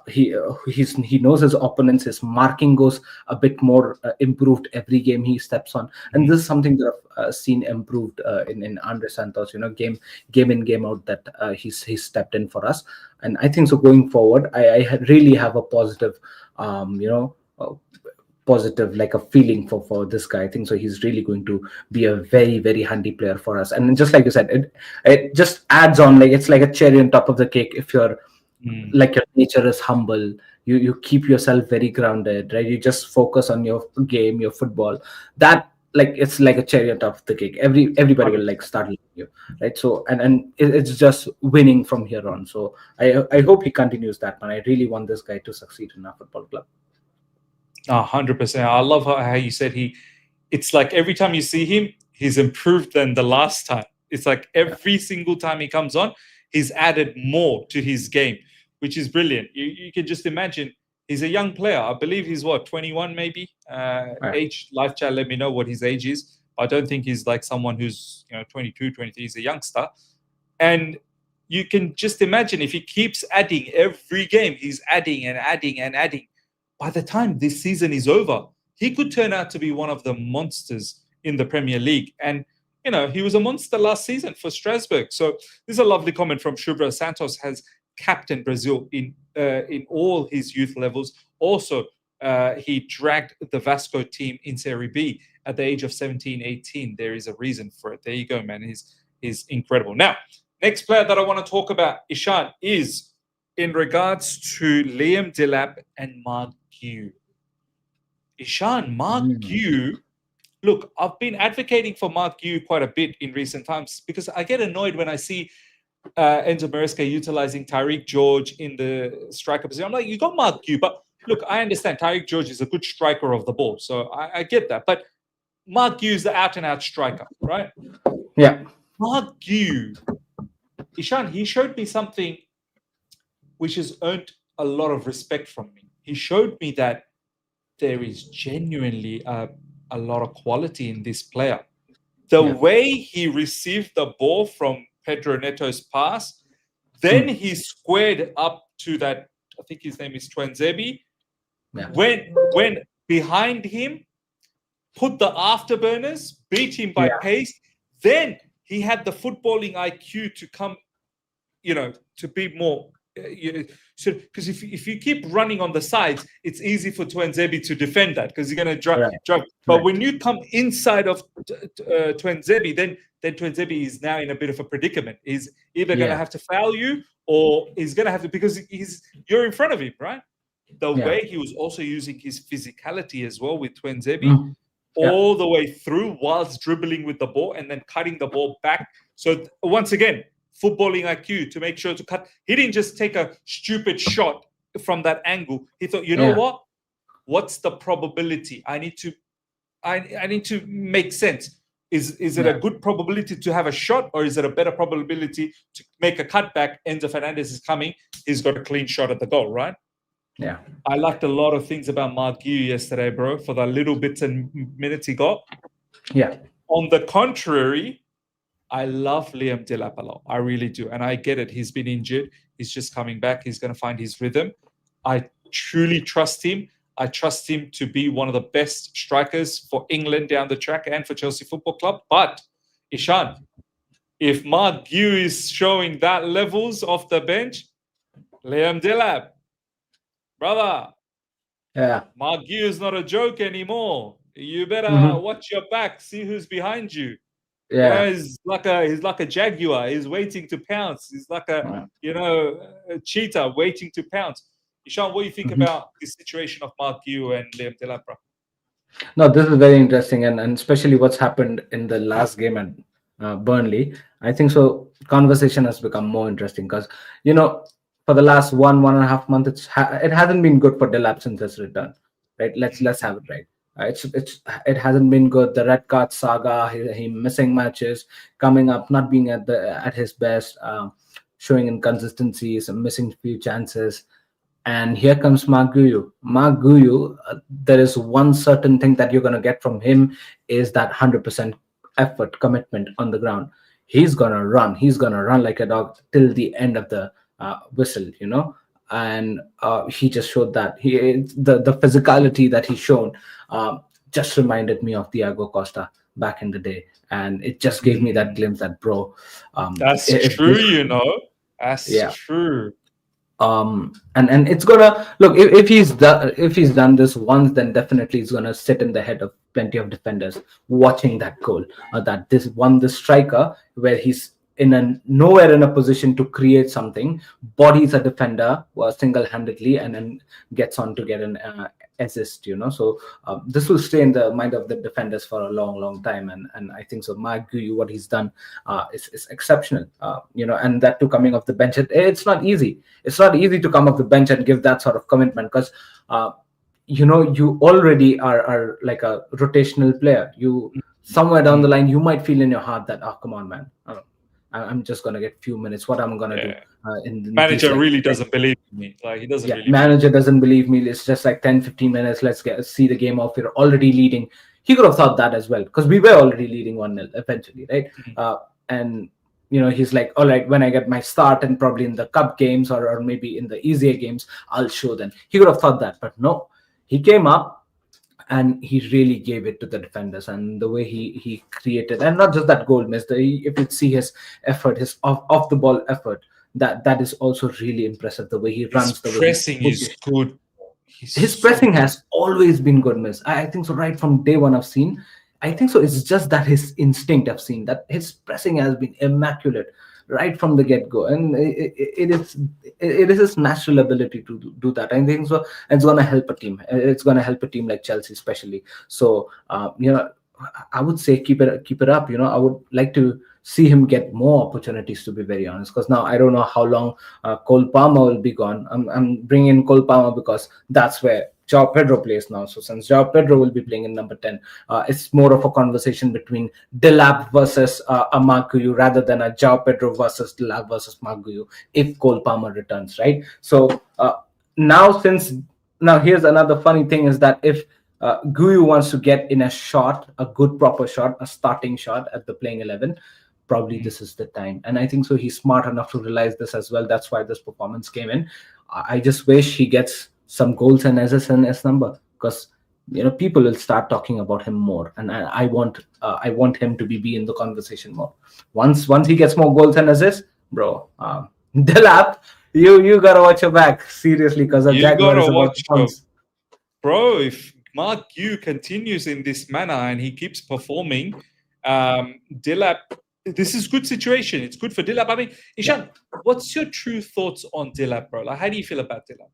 he knows his opponents. His marking goes a bit more improved every game he steps on, and this is something that I've seen improved in Andrey Santos. Game in, game out, that he's stepped in for us, and I think so. Going forward, I really have a positive, positive, like a feeling for this guy. I think so he's really going to be a very, very handy player for us. And just like you said, it just adds on, like it's like a cherry on top of the cake if you're Mm. like your nature is humble. You keep yourself very grounded, right? You just focus on your game, your football. That, like, it's like a cherry on top of the cake. Everybody will like 100%. start liking you, right? So it's just winning from here on. So I hope he continues that, man. I really want this guy to succeed in our football club. 100%. I love how you said it's like every time you see him, he's improved than the last time. It's like every single time he comes on, he's added more to his game, which is brilliant. You can just imagine he's a young player. I believe he's what, 21 maybe? Right. Age, live chat, let me know what his age is. I don't think he's like someone who's 22, 23. He's a youngster. And you can just imagine if he keeps adding every game, he's adding and adding and adding. By the time this season is over, he could turn out to be one of the monsters in the Premier League. And, he was a monster last season for Strasbourg. So this is a lovely comment from Pedro Santos, has captained Brazil in all his youth levels. Also, he dragged the Vasco team in Serie B at the age of 17, 18. There is a reason for it. There you go, man. He's incredible. Now, next player that I want to talk about, Ishan, is in regards to Liam Delap and Mark Guiu. Ishan, Mark Guiu, look, I've been advocating for Mark Guiu quite a bit in recent times because I get annoyed when I see Enzo Maresca utilizing Tariq George in the striker position. I'm like, you got Mark Guiu, but look, I understand Tariq George is a good striker of the ball, so I get that. But Mark Guiu is the out-and-out striker, right? Yeah. Mark Guiu, Ishan, he showed me something which has earned a lot of respect from me. He showed me that there is genuinely a lot of quality in this player. The way he received the ball from Pedro Neto's pass, then he squared up to that, I think his name is Twanzebe, went behind him, put the afterburners, beat him by pace. Then he had the footballing IQ to come, to be more. Because if you keep running on the sides, it's easy for Twanzebe to defend that because you're going to drive. But when you come inside of Twanzebe, then Twanzebe is now in a bit of a predicament. He's either going to have to foul you or he's going to have to, because you're in front of him, right? The way he was also using his physicality as well with Twanzebe all the way through whilst dribbling with the ball and then cutting the ball back. So once again, footballing IQ to make sure to cut. He didn't just take a stupid shot from that angle. He thought, you know what? What's the probability? I need to make sense. Is it a good probability to have a shot, or is it a better probability to make a cutback? Enzo Fernandez is coming. He's got a clean shot at the goal, right? Yeah. I liked a lot of things about Mark Guiu yesterday, bro, for the little bits and minutes he got. Yeah. On the contrary, I love Liam Delap a lot. I really do. And I get it. He's been injured. He's just coming back. He's going to find his rhythm. I truly trust him. I trust him to be one of the best strikers for England down the track and for Chelsea Football Club. But, Ishan, if Mark Guiu is showing that levels off the bench, Liam Delap, brother, Mark Guiu is not a joke anymore. You better watch your back, see who's behind you. He's like a jaguar. He's waiting to pounce. He's like a cheetah waiting to pounce. Ishan, what do you think about the situation of Mark Guiu and Liam Delap? No, this is very interesting, and especially what's happened in the last game at Burnley. I think so. Conversation has become more interesting because for the last 1.5 months, it hasn't been good for Delap since his return. Right? Let's have it right. It hasn't been good. The red card saga, he missing matches, coming up, not being at his best, showing inconsistencies, missing few chances. And here comes Mark Guiu. Mark Guiu, there is one certain thing that you're going to get from him is that 100% effort, commitment on the ground. He's going to run. He's going to run like a dog till the end of the whistle, and he just showed that the physicality that he's shown just reminded me of Diego Costa back in the day, and it just gave me that glimpse that that's true. That's true. And it's gonna look, if he's done this once, then definitely it's gonna sit in the head of plenty of defenders watching that goal, this striker where he's nowhere in a position to create something, bodies a defender single-handedly, and then gets on to get an assist. So this will stay in the mind of the defenders for a long time, and I think so. Guiu, what he's done is exceptional. And that too coming off the bench. It's not easy. It's not easy to come off the bench and give that sort of commitment, because you already are like a rotational player. You somewhere down the line, you might feel in your heart that, oh, come on, man, I'm just gonna get few minutes. What I'm gonna do? Manager really doesn't believe in me. Like, he doesn't. Really manager doesn't believe me. It's just like 10-15 minutes. Let's see the game off. We're already leading. He could have thought that as well, because we were already leading 1-0 eventually, right? And he's like, all right, when I get my start, and probably in the cup games or maybe in the easier games, I'll show them. He could have thought that, but no. He came up and he really gave it to the defenders, and the way he created, and not just that goal, Mister. If you see his effort, his off the ball effort, that is also really impressive. The way he runs, the pressing is good. His pressing has always been good, Miss. I think so. Right from day one, I've seen. I think so. It's just that his instinct, I've seen that his pressing has been immaculate right from the get-go, and it is his natural ability to do that. I think so. And it's going to help a team. It's going to help a team like Chelsea, especially. So I would say keep it up. I would like to see him get more opportunities, to be very honest, because now I don't know how long Cole Palmer will be gone. I'm bringing in Cole Palmer because that's where João Pedro plays now. So since João Pedro will be playing in number 10, it's more of a conversation between Delap versus Guiu, rather than a João Pedro versus Delap versus Guiu, if Cole Palmer returns, right? So now here's another funny thing, is that if Guiu wants to get in a shot, a good proper shot, a starting shot at the playing 11, probably this is the time. And I think so he's smart enough to realize this as well. That's why this performance came in. I just wish he gets some goals and assists in his number, because people will start talking about him more, and I want him to be in the conversation more. Once he gets more goals and assists, bro, Delap, you gotta watch your back seriously, because the Jaguar is about to bounce. Bro, if Guiu continues in this manner and he keeps performing, Delap, this is good situation. It's good for Delap. I mean, Ishan, what's your true thoughts on Delap, bro? Like, how do you feel about Delap?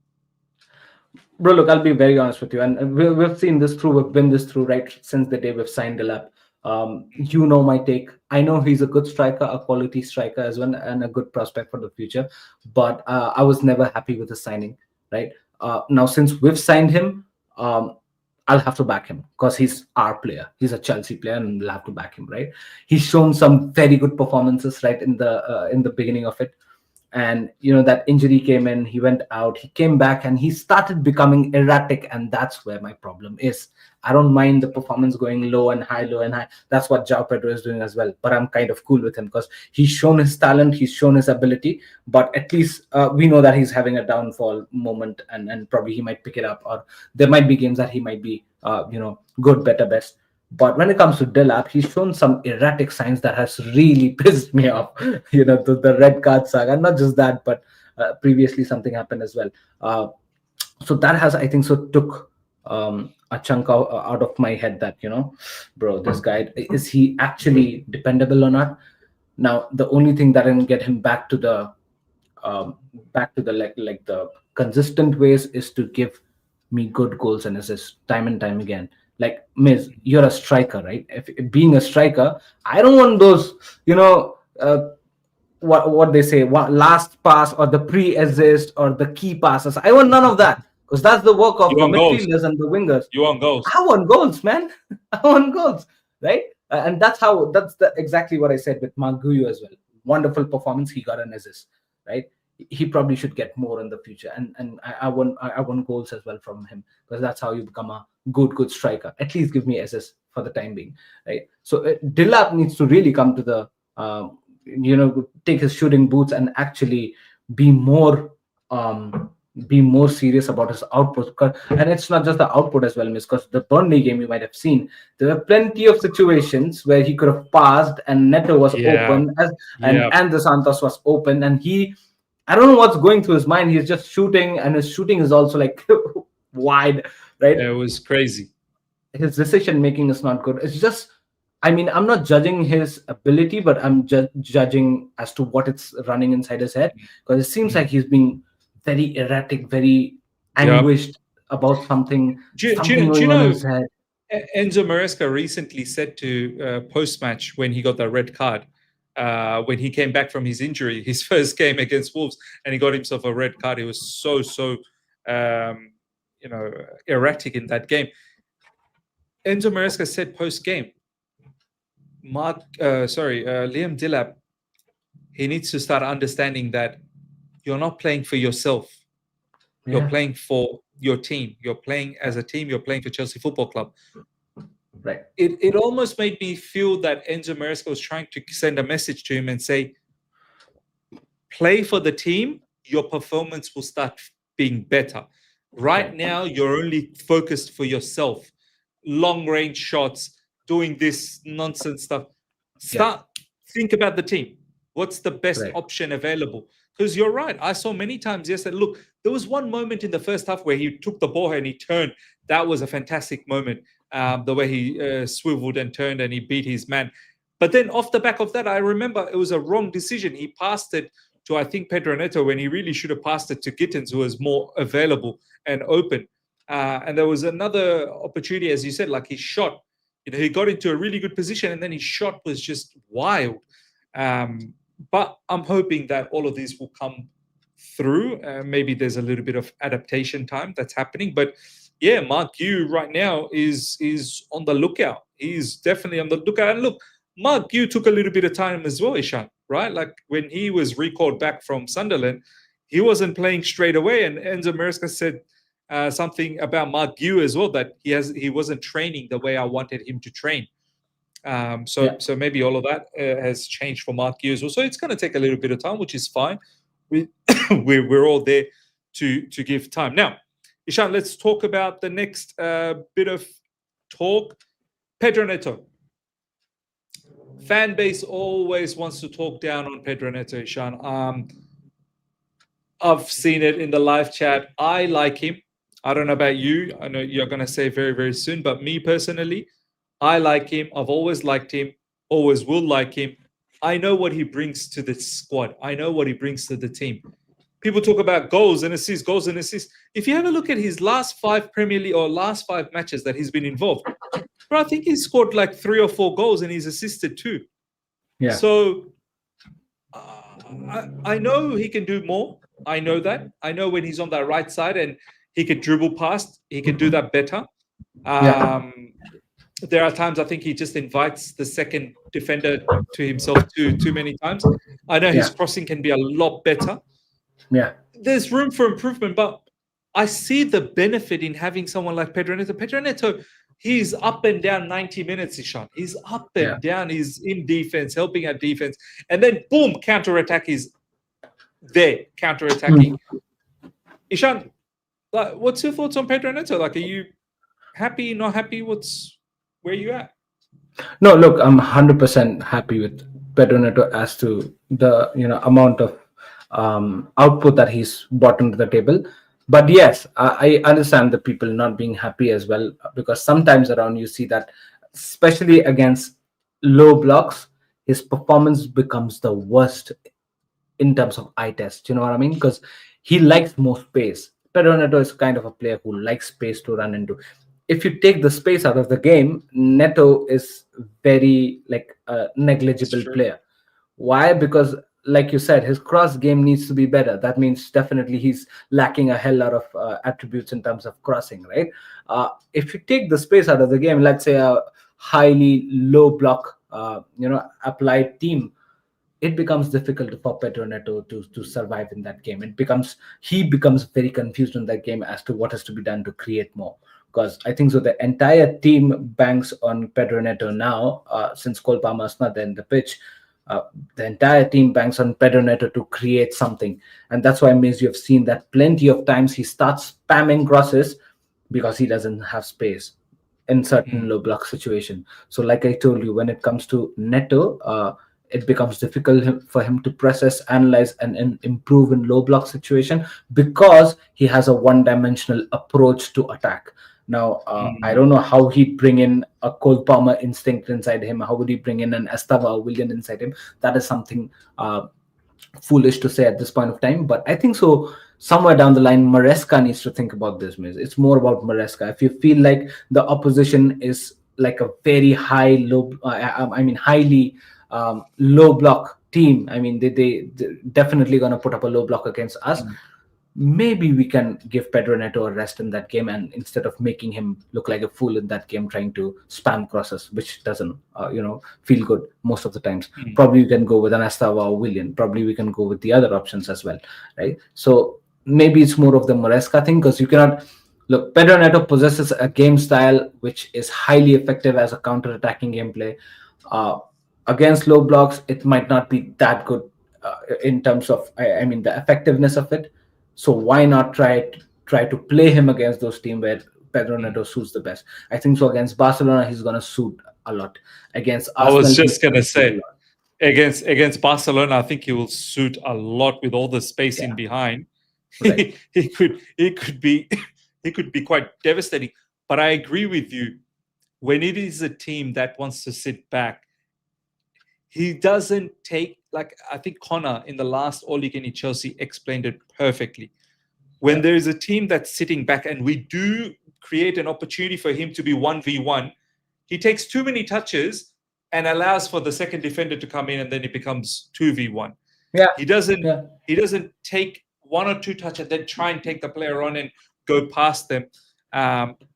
Bro, look, I'll be very honest with you, and we've seen this through. We've been this through right since the day we've signed Delap. My take. I know he's a good striker, a quality striker as well, and a good prospect for the future. But I was never happy with the signing. Right now, since we've signed him, I'll have to back him, because he's our player. He's a Chelsea player, and we'll have to back him. Right? He's shown some very good performances right in the beginning of it. And that injury came in, he went out, he came back, and he started becoming erratic, and that's where my problem is. I don't mind the performance going low and high. That's what João Pedro is doing as well. But I'm kind of cool with him, because he's shown his talent, he's shown his ability, but at least we know that he's having a downfall moment, and probably he might pick it up, or there might be games that he might be good, better, best. But when it comes to Delap, he's shown some erratic signs that has really pissed me off. The red card saga. And not just that, but previously something happened as well. So that has, I think, so took a chunk out of my head that, bro, this guy, is he actually dependable or not? Now, the only thing that can get him back to the like the consistent ways is to give me good goals and assists time and time again. Like, Miz, you're a striker, right? If being a striker, I don't want those, what they say, last pass or the pre-assist or the key passes. I want none of that, because that's the work of the midfielders and the wingers. You want goals? I want goals, man. I want goals, right? And that's exactly what I said with Guiu as well. Wonderful performance. He got an assist, right? He probably should get more in the future, and I want goals as well from him, because that's how you become a good striker. At least give me assists for the time being, right? So Delap needs to really come to the take his shooting boots and actually be more serious about his output. And it's not just the output as well, Miss, because the Burnley game you might have seen, there were plenty of situations where he could have passed and Neto was open, and Andrey Santos was open, and I don't know what's going through his mind. He's just shooting, and his shooting is also like wide, right? Yeah, it was crazy. His decision making is not good. It's just, I mean, I'm not judging his ability, but I'm judging as to what it's running inside his head, because it seems like he's being very erratic, very Yeah. anguished about something, Do going you on in know his head. Enzo Maresca recently said to post match when he got the red card, when he came back from his injury, his first game against Wolves, and he got himself a red card. He was so um, erratic in that game. Enzo Maresca said post game, Liam Delap, he needs to start understanding that you're not playing for yourself. You're Yeah, playing for your team. You're playing as a team. You're playing for Chelsea Football Club. right. It almost made me feel that Enzo Maresca was trying to send a message to him and say, play for the team, your performance will start being better. Right now, you're only focused for yourself. Long range shots, doing this nonsense stuff. Think about the team. What's the best Right. option available? Because you're right. I saw many times yesterday. Look, there was one moment in the first half where he took the ball and he turned. That was a fantastic moment. The way he swiveled and turned and he beat his man. But then off the back of that, I remember it was a wrong decision. He passed it to, I think, Pedro Neto when he really should have passed it to Gittins, who was more available and open. And there was another opportunity, as you said, like he shot. He got into a really good position and then his shot was just wild. But I'm hoping that all of these will come through. Maybe there's a little bit of adaptation time that's happening. But yeah, Mark Guiu right now is on the lookout. He's definitely on the lookout. And look, Mark Guiu took a little bit of time as well, Ishan, right? Like when he was recalled back from Sunderland, he wasn't playing straight away. And Enzo Maresca said something about Mark Guiu as well, that he wasn't training the way I wanted him to train. So maybe all of that has changed for Mark Guiu as well. So it's going to take a little bit of time, which is fine. We're all there to give time. Now, Ishan, let's talk about the next bit of talk. Pedro Neto. Fan base always wants to talk down on Pedro Neto, Ishan. I've seen it in the live chat. I like him. I don't know about you. I know you're going to say very, very soon. But me personally, I like him. I've always liked him. Always will like him. I know what he brings to the squad. I know what he brings to the team. People talk about goals and assists, goals and assists. If you have a look at his last 5 Premier League or last 5 matches that he's been involved, bro, I think he's scored like 3 or 4 goals and he's assisted 2. Yeah. So I know he can do more. I know that. I know when he's on that right side and he can dribble past, he can do that better. There are times I think he just invites the second defender to himself too many times. I know his crossing can be a lot better. Yeah. There's room for improvement, but I see the benefit in having someone like Pedro Neto. Pedro Neto, he's up and down 90 minutes, Ishan. He's up and down. He's in defense, helping out defense. And then, boom, counter-attack is there, counter-attacking. Ishan, what's your thoughts on Pedro Neto? Like, are you happy, not happy? Where are you at? No, look, I'm 100% happy with Pedro Neto as to the amount of output that he's brought into the table. But yes, I understand the people not being happy as well, because sometimes around you see that, especially against low blocks, his performance becomes the worst in terms of eye test. You know what I mean? Because he likes more space. Pedro Neto is kind of a player who likes space to run into. If you take the space out of the game, Neto is very like a negligible player. Why? Because like you said, his cross game needs to be better. That means definitely he's lacking a hell lot of attributes in terms of crossing, right? If you take the space out of the game, let's say a highly low block, applied team, it becomes difficult for Pedro Neto to survive in that game. He becomes very confused in that game as to what has to be done to create more. Because I think so the entire team banks on Pedro Neto now, since Cole Palmer's not there in the pitch. The entire team banks on Pedro Neto to create something. And that's why, Miz, you have seen that plenty of times he starts spamming crosses because he doesn't have space in certain low block situation. So like I told you, when it comes to Neto, it becomes difficult for him to process, analyze, and improve in low block situation, because he has a one-dimensional approach to attack. Now, I don't know how he'd bring in a Cole Palmer instinct inside him. How would he bring in an Estava Willian inside him? That is something foolish to say at this point of time. But I think so. Somewhere down the line, Maresca needs to think about this. Miss. It's more about Maresca. If you feel like the opposition is like a very high low, highly low block team. I mean, they're definitely gonna put up a low block against us. Maybe we can give Pedro Neto a rest in that game, and instead of making him look like a fool in that game trying to spam crosses, which doesn't feel good most of the times. Probably we can go with an Estava or Willian. Probably we can go with the other options as well, right? So maybe it's more of the Maresca thing, because you cannot look. Pedro Neto possesses a game style which is highly effective as a counter-attacking gameplay. Against low blocks, it might not be that good in terms of the effectiveness of it. So why not try to play him against those teams where Pedro Neto suits the best? I think so. Against Barcelona, he's going to suit a lot. Against Arsenal, I was just going to say, against Barcelona, I think he will suit a lot with all the space in behind. Right. he could be quite devastating. But I agree with you. When it is a team that wants to sit back, he doesn't take, like I think Connor in the last All You Can Eat Chelsea explained it perfectly. When there is a team that's sitting back and we do create an opportunity for him to be 1v1, he takes too many touches and allows for the second defender to come in, and then it becomes 2v1. Yeah. He doesn't take one or two touches and then try and take the player on and go past them,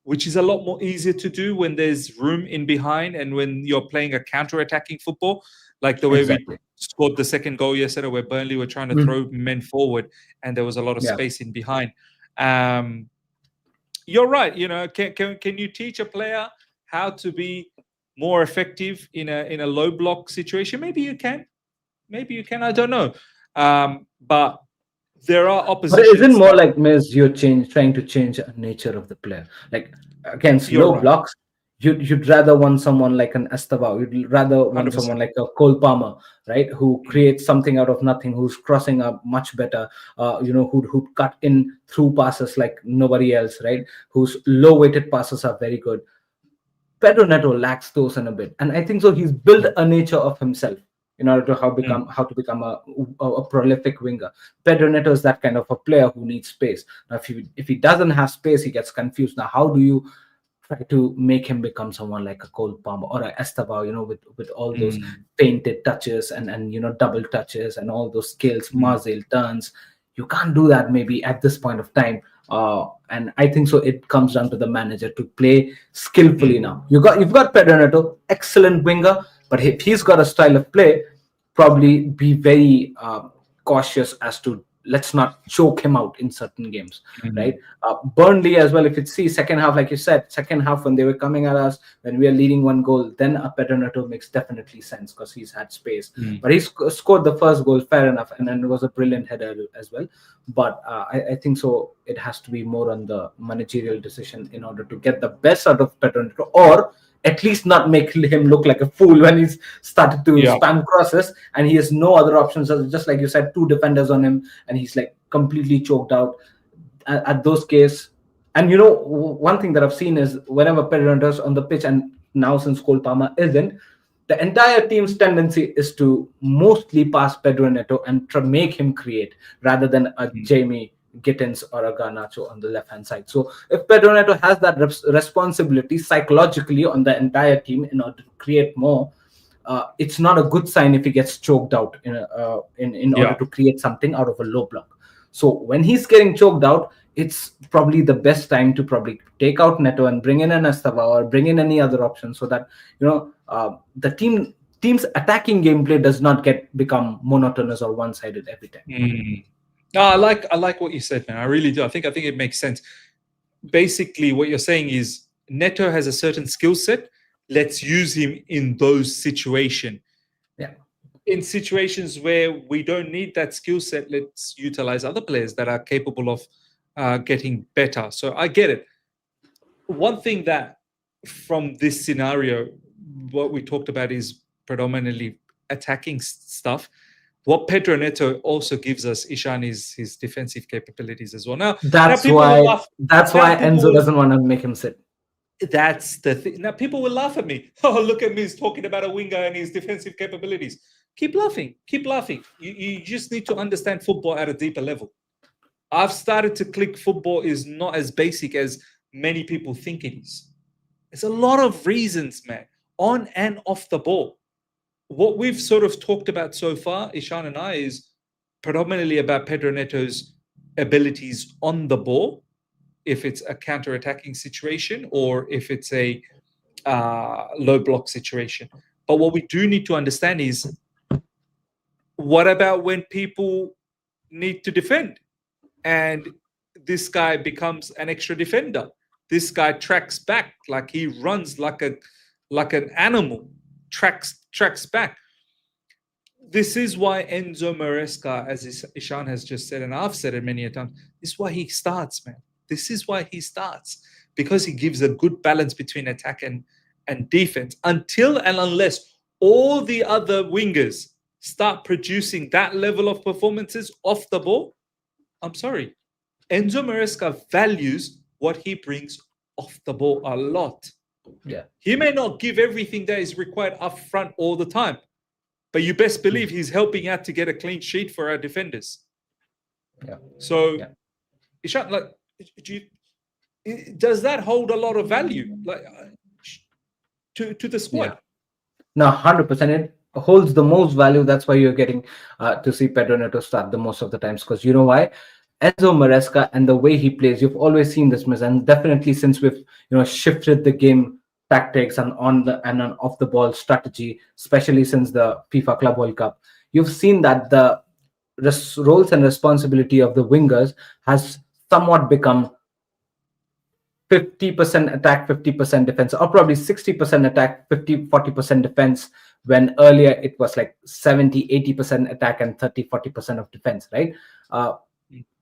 which is a lot more easier to do when there's room in behind and when you're playing a counter-attacking football. Like the way we scored the second goal yesterday, where Burnley were trying to throw men forward, and there was a lot of space in behind. You're right. Can you teach a player how to be more effective in a low block situation? Maybe you can. I don't know. But there are oppositions. But isn't more like Miz, you're trying to change the nature of the player? Like against low blocks, you'd rather want someone like an Estava. You'd rather want 100%. Someone like a Cole Palmer, right? Who creates something out of nothing, who's crossing up much better, who'd cut in through passes like nobody else, right? Whose low-weighted passes are very good. Pedro Neto lacks those in a bit. And I think so he's built a nature of himself in order to how to become a prolific winger. Pedro Neto is that kind of a player who needs space. Now, if he doesn't have space, he gets confused. Now, how do you try to make him become someone like a Cole Palmer or a Estava, with all those painted touches and double touches and all those skills, Marseille turns? You can't do that maybe at this point of time. And I think so it comes down to the manager to play skillfully now. You've got Pedro Neto, excellent winger, but if he's got a style of play, probably be very cautious as to let's not choke him out in certain games, right? Burnley as well, if you see second half, like you said, second half when they were coming at us, when we are leading 1 goal, then a Pedro Neto makes definitely sense because he's had space. But he scored the first goal, fair enough, and then it was a brilliant header as well. But I think so it has to be more on the managerial decision in order to get the best out of Pedro Neto, or at least not make him look like a fool when he's started to spam crosses and he has no other options. Just like you said, 2 defenders on him and he's like completely choked out at those cases. And one thing that I've seen is whenever Pedro Neto's on the pitch, and now since Cole Palmer isn't, the entire team's tendency is to mostly pass Pedro Neto and try make him create rather than a Jamie Gittins or a Garnacho on the left-hand side. So if Pedro Neto has that responsibility psychologically on the entire team in order to create more, it's not a good sign if he gets choked out in order to create something out of a low block. So when he's getting choked out, it's probably the best time to probably take out Neto and bring in an Estava or bring in any other option so that the team's attacking gameplay does not become monotonous or one-sided every time. No, I like what you said, man. I really do. I think it makes sense. Basically, what you're saying is Neto has a certain skill set. Let's use him in those situations. Yeah. In situations where we don't need that skill set, let's utilize other players that are capable of getting better. So I get it. One thing that from this scenario, what we talked about is predominantly attacking stuff. What Pedro Neto also gives us, Ishan, is his defensive capabilities as well. Now That's people will why. laugh. That's Now why people Enzo will. doesn't want to make him sit. That's the thing. Now people will laugh at me. Oh, look at me! He's talking about a winger and his defensive capabilities. Keep laughing. Keep laughing. You just need to understand football at a deeper level. I've started to click football is not as basic as many people think it is. There's a lot of reasons, man, on and off the ball. What we've sort of talked about so far, Ishan and I, is predominantly about Pedro Neto's abilities on the ball, if it's a counter-attacking situation or if it's a low block situation. But what we do need to understand is, what about when people need to defend? And this guy becomes an extra defender. This guy tracks back, like he runs like an animal, tracks back. This is why Enzo Maresca, as Ishan has just said, and I've said it many a time, this is why he starts, man. This is why he starts, because he gives a good balance between attack and defense, until and unless all the other wingers start producing that level of performances off the ball. I'm sorry. Enzo Maresca values what he brings off the ball a lot. Yeah. He may not give everything that is required up front all the time, but you best believe he's helping out to get a clean sheet for our defenders. Yeah. So, Ishan, like, does that hold a lot of value, like, to the squad? Yeah. No, 100%. It holds the most value. That's why you're getting to see Pedro Neto start the most of the times. Because you know why? Enzo Maresca and the way he plays, you've always seen this, miss, and definitely since we've shifted the game tactics and on the and on off the ball strategy, especially since the FIFA Club World Cup, you've seen that the roles and responsibility of the wingers has somewhat become 50% attack, 50% defense, or probably 60% attack, 40% defense, when earlier it was like 70-80% attack and 30-40% of defense, right?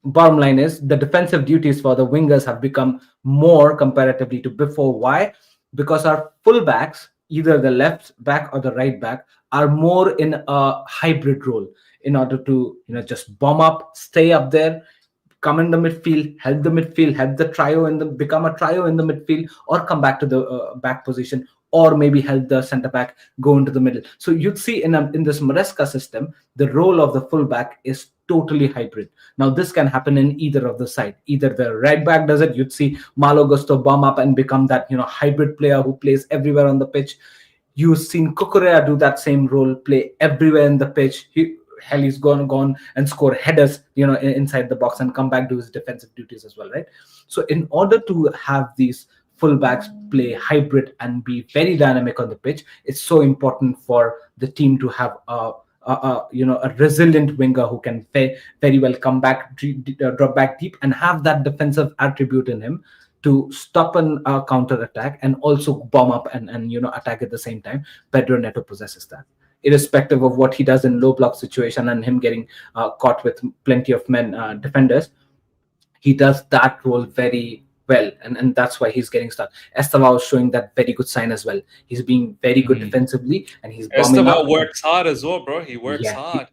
Bottom line is the defensive duties for the wingers have become more comparatively to before. Why? Because our fullbacks, either the left back or the right back, are more in a hybrid role in order to just bomb up, stay up there, come in the midfield, help the trio become a trio in the midfield, or come back to the back position, or maybe help the centre back go into the middle. So you'd see in this Maresca system, the role of the fullback is totally hybrid. Now this can happen in either of the side. Either the right back does it, you'd see Malo Gusto bomb up and become that hybrid player who plays everywhere on the pitch. You've seen Cucurella do that same role, play everywhere in the pitch. He's gone and score headers, inside the box and come back to his defensive duties as well, right? So in order to have these fullbacks play hybrid and be very dynamic on the pitch, it's so important for the team to have a resilient winger who can very well come back, drop back deep, and have that defensive attribute in him to stop a counter attack and also bomb up and attack at the same time. Pedro Neto possesses that, irrespective of what he does in low block situation and him getting caught with plenty of men defenders. He does that role very well, and that's why he's getting stuck. Estevao is showing that very good sign as well. He's being very good defensively, and he's bombing up. Estevao works hard as well, bro. He works hard.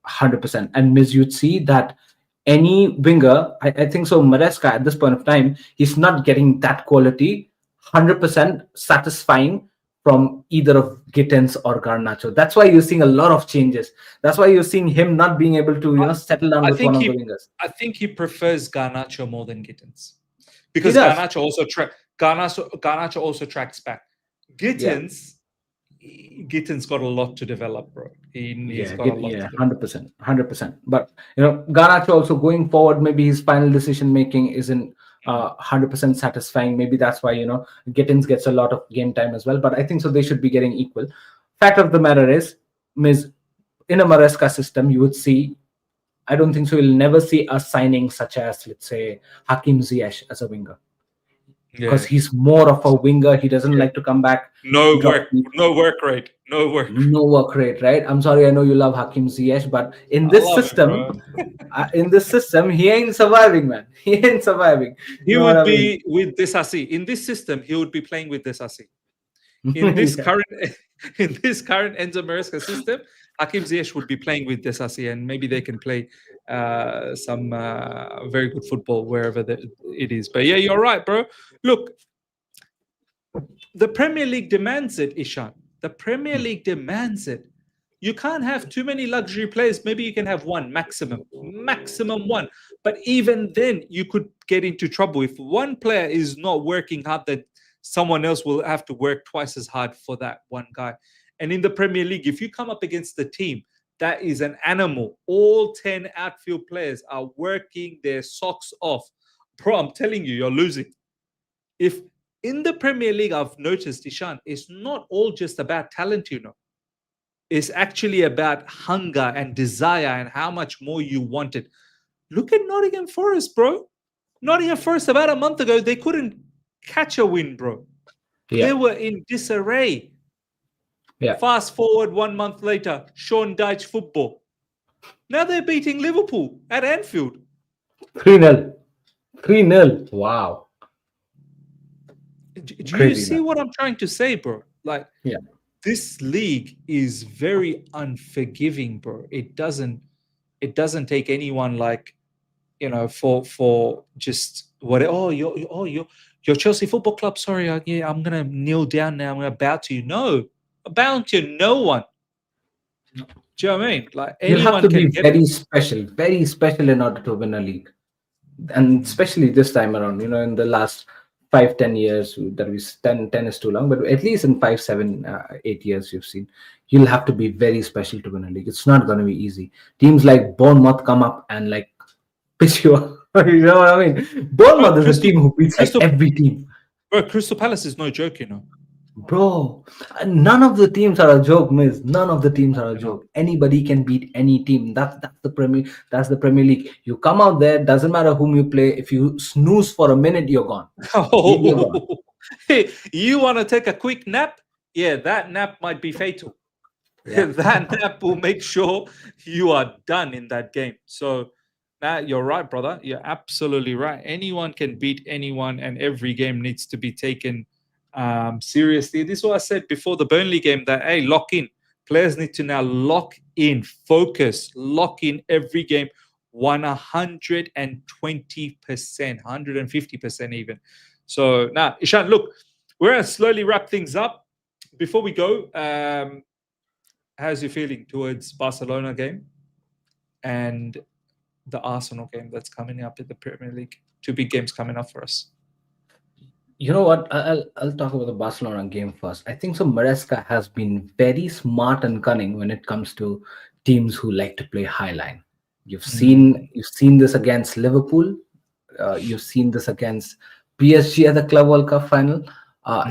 100%. And Miz, you'd see that any winger, I think so, Maresca at this point of time, he's not getting that quality 100% satisfying from either of Gittins or Garnacho. That's why you're seeing a lot of changes. That's why you're seeing him not being able to settle down with one of the wingers. I think he prefers Garnacho more than Gittins, because Garnacho also tracks back. Gittins got a lot to develop, bro. He's got a lot to develop. 100%. But Garnacho also going forward, maybe his final decision making isn't 100% satisfying. Maybe that's why Gittins gets a lot of game time as well. But I think so they should be getting equal. Fact of the matter is, in a Maresca system, you would see, I don't think so you'll never see a signing such as, let's say, Hakim Ziyech as a winger. Because he's more of a winger. He doesn't like to come back. No work rate, right? I'm sorry, I know you love Hakim Ziyech, but in this system, he ain't surviving, man. He ain't surviving. He would be with Desassi. In this system, he would be playing with Desassi. in this Yeah. current Enzo Maresca system, Hakim Ziyech would be playing with Desasi, and maybe they can play some very good football wherever it is. But yeah, you're right, bro. Look, the Premier League demands it, Ishan. The Premier League demands it. You can't have too many luxury players. Maybe you can have one maximum one. But even then, you could get into trouble. If one player is not working hard, then someone else will have to work twice as hard for that one guy. And in the Premier League, if you come up against the team that is an animal, all 10 outfield players are working their socks off. Bro, I'm telling you, you're losing. If in the Premier League, I've noticed, Ishan, it's not all just about talent, It's actually about hunger and desire and how much more you want it. Look at Nottingham Forest, bro. Nottingham Forest, about a month ago, they couldn't catch a win, bro. Yeah. They were in disarray. Yeah. Fast forward 1 month later, Sean Dyche football. Now they're beating Liverpool at Anfield. 3-0. 3-0. Wow. Do you Crazy, see man. what I'm trying to say, bro? Like, Yeah. this league is very unforgiving, bro. It doesn't take anyone like, for just what. Oh, you're Chelsea Football Club. Sorry, I'm gonna kneel down now. I'm gonna bow to you. No, bow to no one. Do you know what I mean? Like, You'll have anyone to can be get. very special in order to win a league. And especially this time around, in the last 5-10 years, that is 10 is too long, but at least in 5, 7, 8 years, you've seen, you'll have to be very special to win a league. It's not going to be easy. Teams like Bournemouth come up and like piss you off. You know what I mean? Bournemouth is a team who beats like every team. Bro, Crystal Palace is no joke, Bro, none of the teams are a joke, Miz. None of the teams are a joke. Anybody can beat any team. That's the Premier League. You come out there, doesn't matter whom you play. If you snooze for a minute, you're gone. You're gone. Hey, you want to take a quick nap? Yeah, that nap might be fatal. Yeah. That nap will make sure you are done in that game. So, you're right, brother. You're absolutely right. Anyone can beat anyone, and every game needs to be taken seriously. This is what I said before the Burnley game, that, hey, lock in. Players need to now lock in, focus, lock in every game 120%, 150% even. So now, Ishan, look, we're going to slowly wrap things up. Before we go, how's your feeling towards Barcelona game and the Arsenal game that's coming up in the Premier League? 2 big games coming up for us. You know what? I'll talk about the Barcelona game first. I think so. Maresca has been very smart and cunning when it comes to teams who like to play high line. You've seen this against Liverpool. You've seen this against PSG at the Club World Cup final.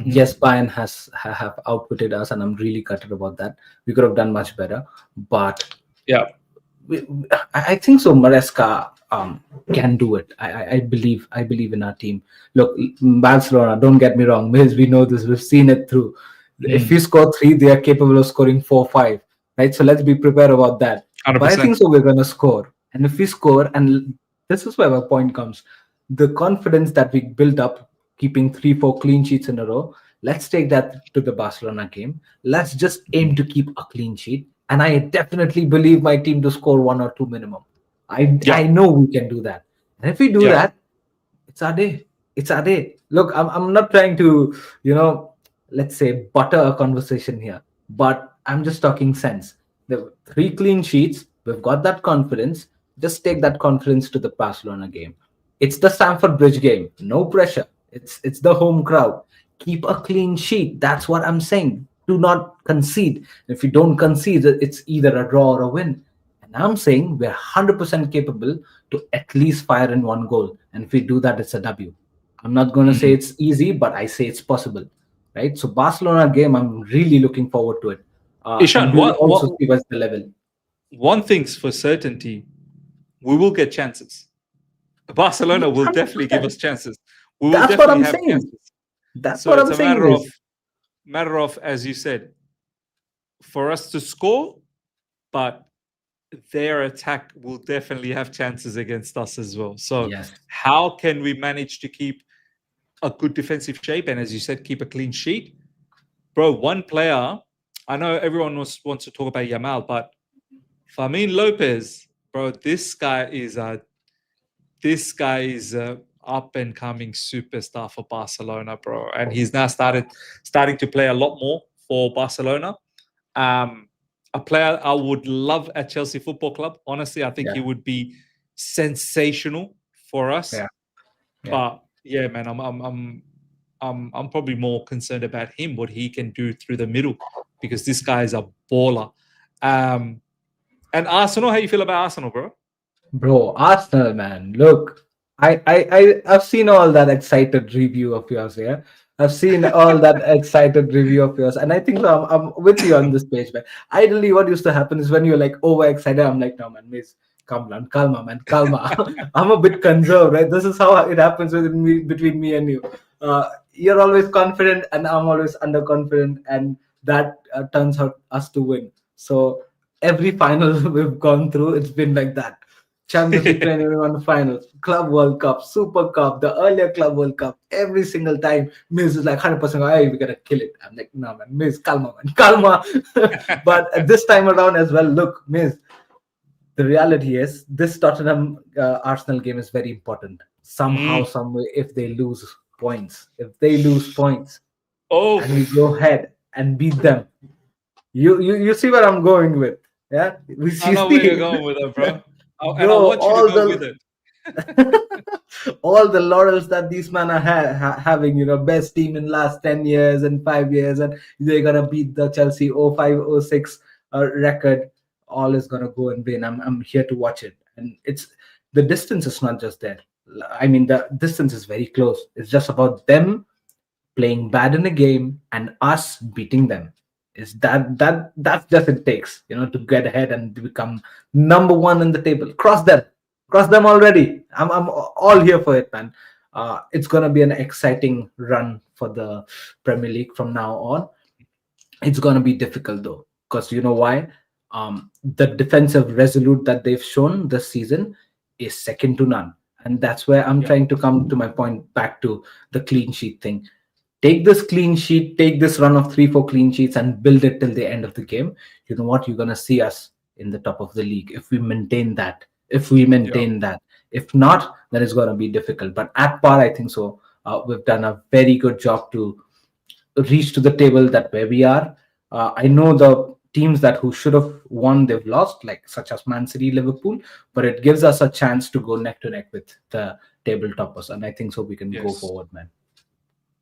Yes, Bayern have outputted us, and I'm really gutted about that. We could have done much better, but yeah, I think so. Maresca can do it. I believe in our team. Look, Barcelona, don't get me wrong, because we know this, we've seen it through. If we score 3, they are capable of scoring 4, 5, right? So let's be prepared about that. 100%. But I think so we're going to score, and if we score, and this is where my point comes, the confidence that we built up, keeping 3, 4 clean sheets in a row, let's take that to the Barcelona game. Let's just aim to keep a clean sheet, and I definitely believe my team to score 1 or 2 minimum. I know we can do that. And if we do that, it's our day. It's our day. Look, I'm not trying to, let's say, butter a conversation here, but I'm just talking sense. The 3 clean sheets, we've got that confidence. Just take that confidence to the Barcelona game. It's the Stamford Bridge game. No pressure. It's the home crowd. Keep a clean sheet. That's what I'm saying. Do not concede. If you don't concede, it's either a draw or a win. And I'm saying we're 100% capable to at least fire in 1 goal. And if we do that, it's a W. I'm not going to say it's easy, but I say it's possible. Right? So Barcelona game, I'm really looking forward to it. Ishan, also see what's the level. One thing's for certainty, we will get chances. Barcelona will definitely give us chances. That's what I'm saying. Chances. That's what I'm saying. It's a matter of, as you said, for us to score, but their attack will definitely have chances against us as well. So how can we manage to keep a good defensive shape and, as you said, keep a clean sheet? bro, one player. I know everyone wants to talk about Yamal, but Fermin Lopez, bro, this guy is a up and coming superstar for Barcelona, bro, and he's now starting to play a lot more for Barcelona. A player I would love at Chelsea Football Club. Honestly, I think he Yeah, would be sensational for us. yeah, yeah. But yeah, man, I'm probably more concerned about him, what he can do through the middle, because this guy is a baller. And Arsenal, how you feel about Arsenal, bro? Bro, Arsenal, man. Look, I've seen all that excited review of yours, yeah. I've seen all that excited review of yours, and I think so, I'm with you on this page, man. Ideally, what used to happen is when you're like overexcited, I'm like, no, man, miss, calm down, calma, man, calma. I'm a bit conserved, right? This is how it happens between me and you. You're always confident, and I'm always underconfident, and that turns out us to win. So every final we've gone through, it's been like that. Champions League 2021 finals, Club World Cup, Super Cup, the earlier Club World Cup, every single time, Miz is like 100%, hey, we gotta kill it. I'm like, no, man, Miz, calma, man, calma. But at this time around as well, look, Miz, the reality is this Tottenham Arsenal game is very important. Somehow, some way, if they lose points, Oh, and we go ahead and beat them, you see where I'm going with, yeah? We I see, know where you're going with it, bro. And I bro, want you to go with it. all the laurels that these men are having, best team in last 10 years and 5 years, and they're gonna beat the Chelsea 05-06 record. All is gonna go in vain. I'm here to watch it, and it's the distance is not just there. I mean, the distance is very close. It's just about them playing bad in a game and us beating them. Is that's just it takes, to get ahead and become number one in the table. Cross them already. I'm all here for it, man. It's gonna be an exciting run for the Premier League from now on. It's gonna be difficult though, because you know why? The defensive resolute that they've shown this season is second to none, and that's where I'm trying to come to my point back to the clean sheet thing. Take this clean sheet, take this run of 3-4 clean sheets and build it till the end of the game. You know what? You're going to see us in the top of the league if we maintain that. If not, then it's going to be difficult. But at par, I think so. We've done a very good job to reach to the table that where we are. I know the teams that who should have won, they've lost, like such as Man City, Liverpool, but it gives us a chance to go neck to neck with the table toppers. And I think so we can go forward, man.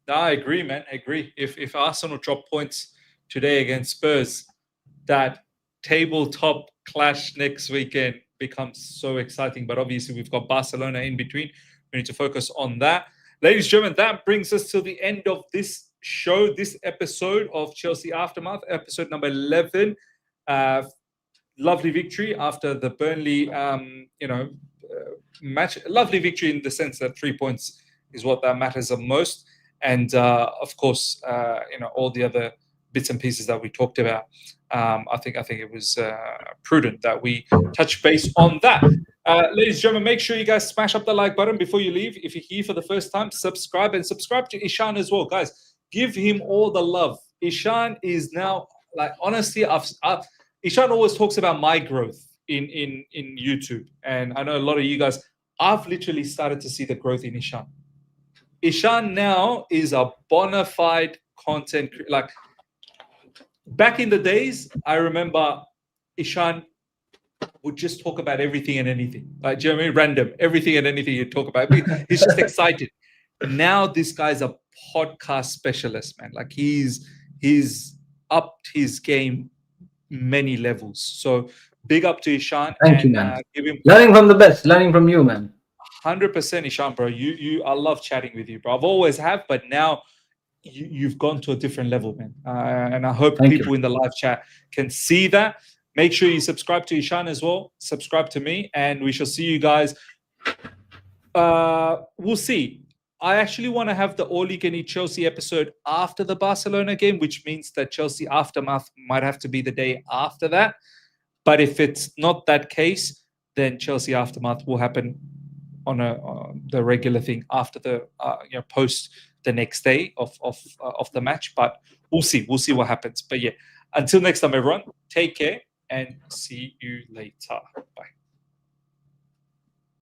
No, I agree, man. I agree. If Arsenal drop points today against Spurs, that tabletop clash next weekend becomes so exciting. But obviously, we've got Barcelona in between. We need to focus on that. Ladies and gentlemen, that brings us to the end of this show, this episode of Chelsea Aftermath, episode number 11. Lovely victory after the Burnley, match. Lovely victory in the sense that 3 points is what that matters the most. And of course, all the other bits and pieces that we talked about. I think it was prudent that we touch base on that. Ladies and gentlemen, make sure you guys smash up the like button before you leave. If you're here for the first time, subscribe to Ishan as well, guys. Give him all the love. Ishan is now, like, honestly, Ishan always talks about my growth in YouTube, and I know a lot of you guys. I've literally started to see the growth in Ishan. Ishan now is a bona fide content. Like, back in the days, I remember Ishan would just talk about everything and anything. Like, do you know what I mean? Random, everything and anything you talk about. He's just excited. Now this guy's a podcast specialist, man. Like, he's upped his game many levels. So big up to Ishan. Thank you, man. Learning from the best. Learning from you, man. 100% Ishan, bro. I love chatting with you, bro. I've always have, but now you've gone to a different level, man. And I hope people in the live chat can see that. Make sure you subscribe to Ishan as well. Subscribe to me, and we shall see you guys. We'll see. I actually want to have the All You Can Eat Chelsea episode after the Barcelona game, which means that Chelsea Aftermath might have to be the day after that. But if it's not that case, then Chelsea Aftermath will happen on the regular thing after the post the next day of the match. But we'll see what happens. But yeah, until next time, everyone, take care and see you later. Bye.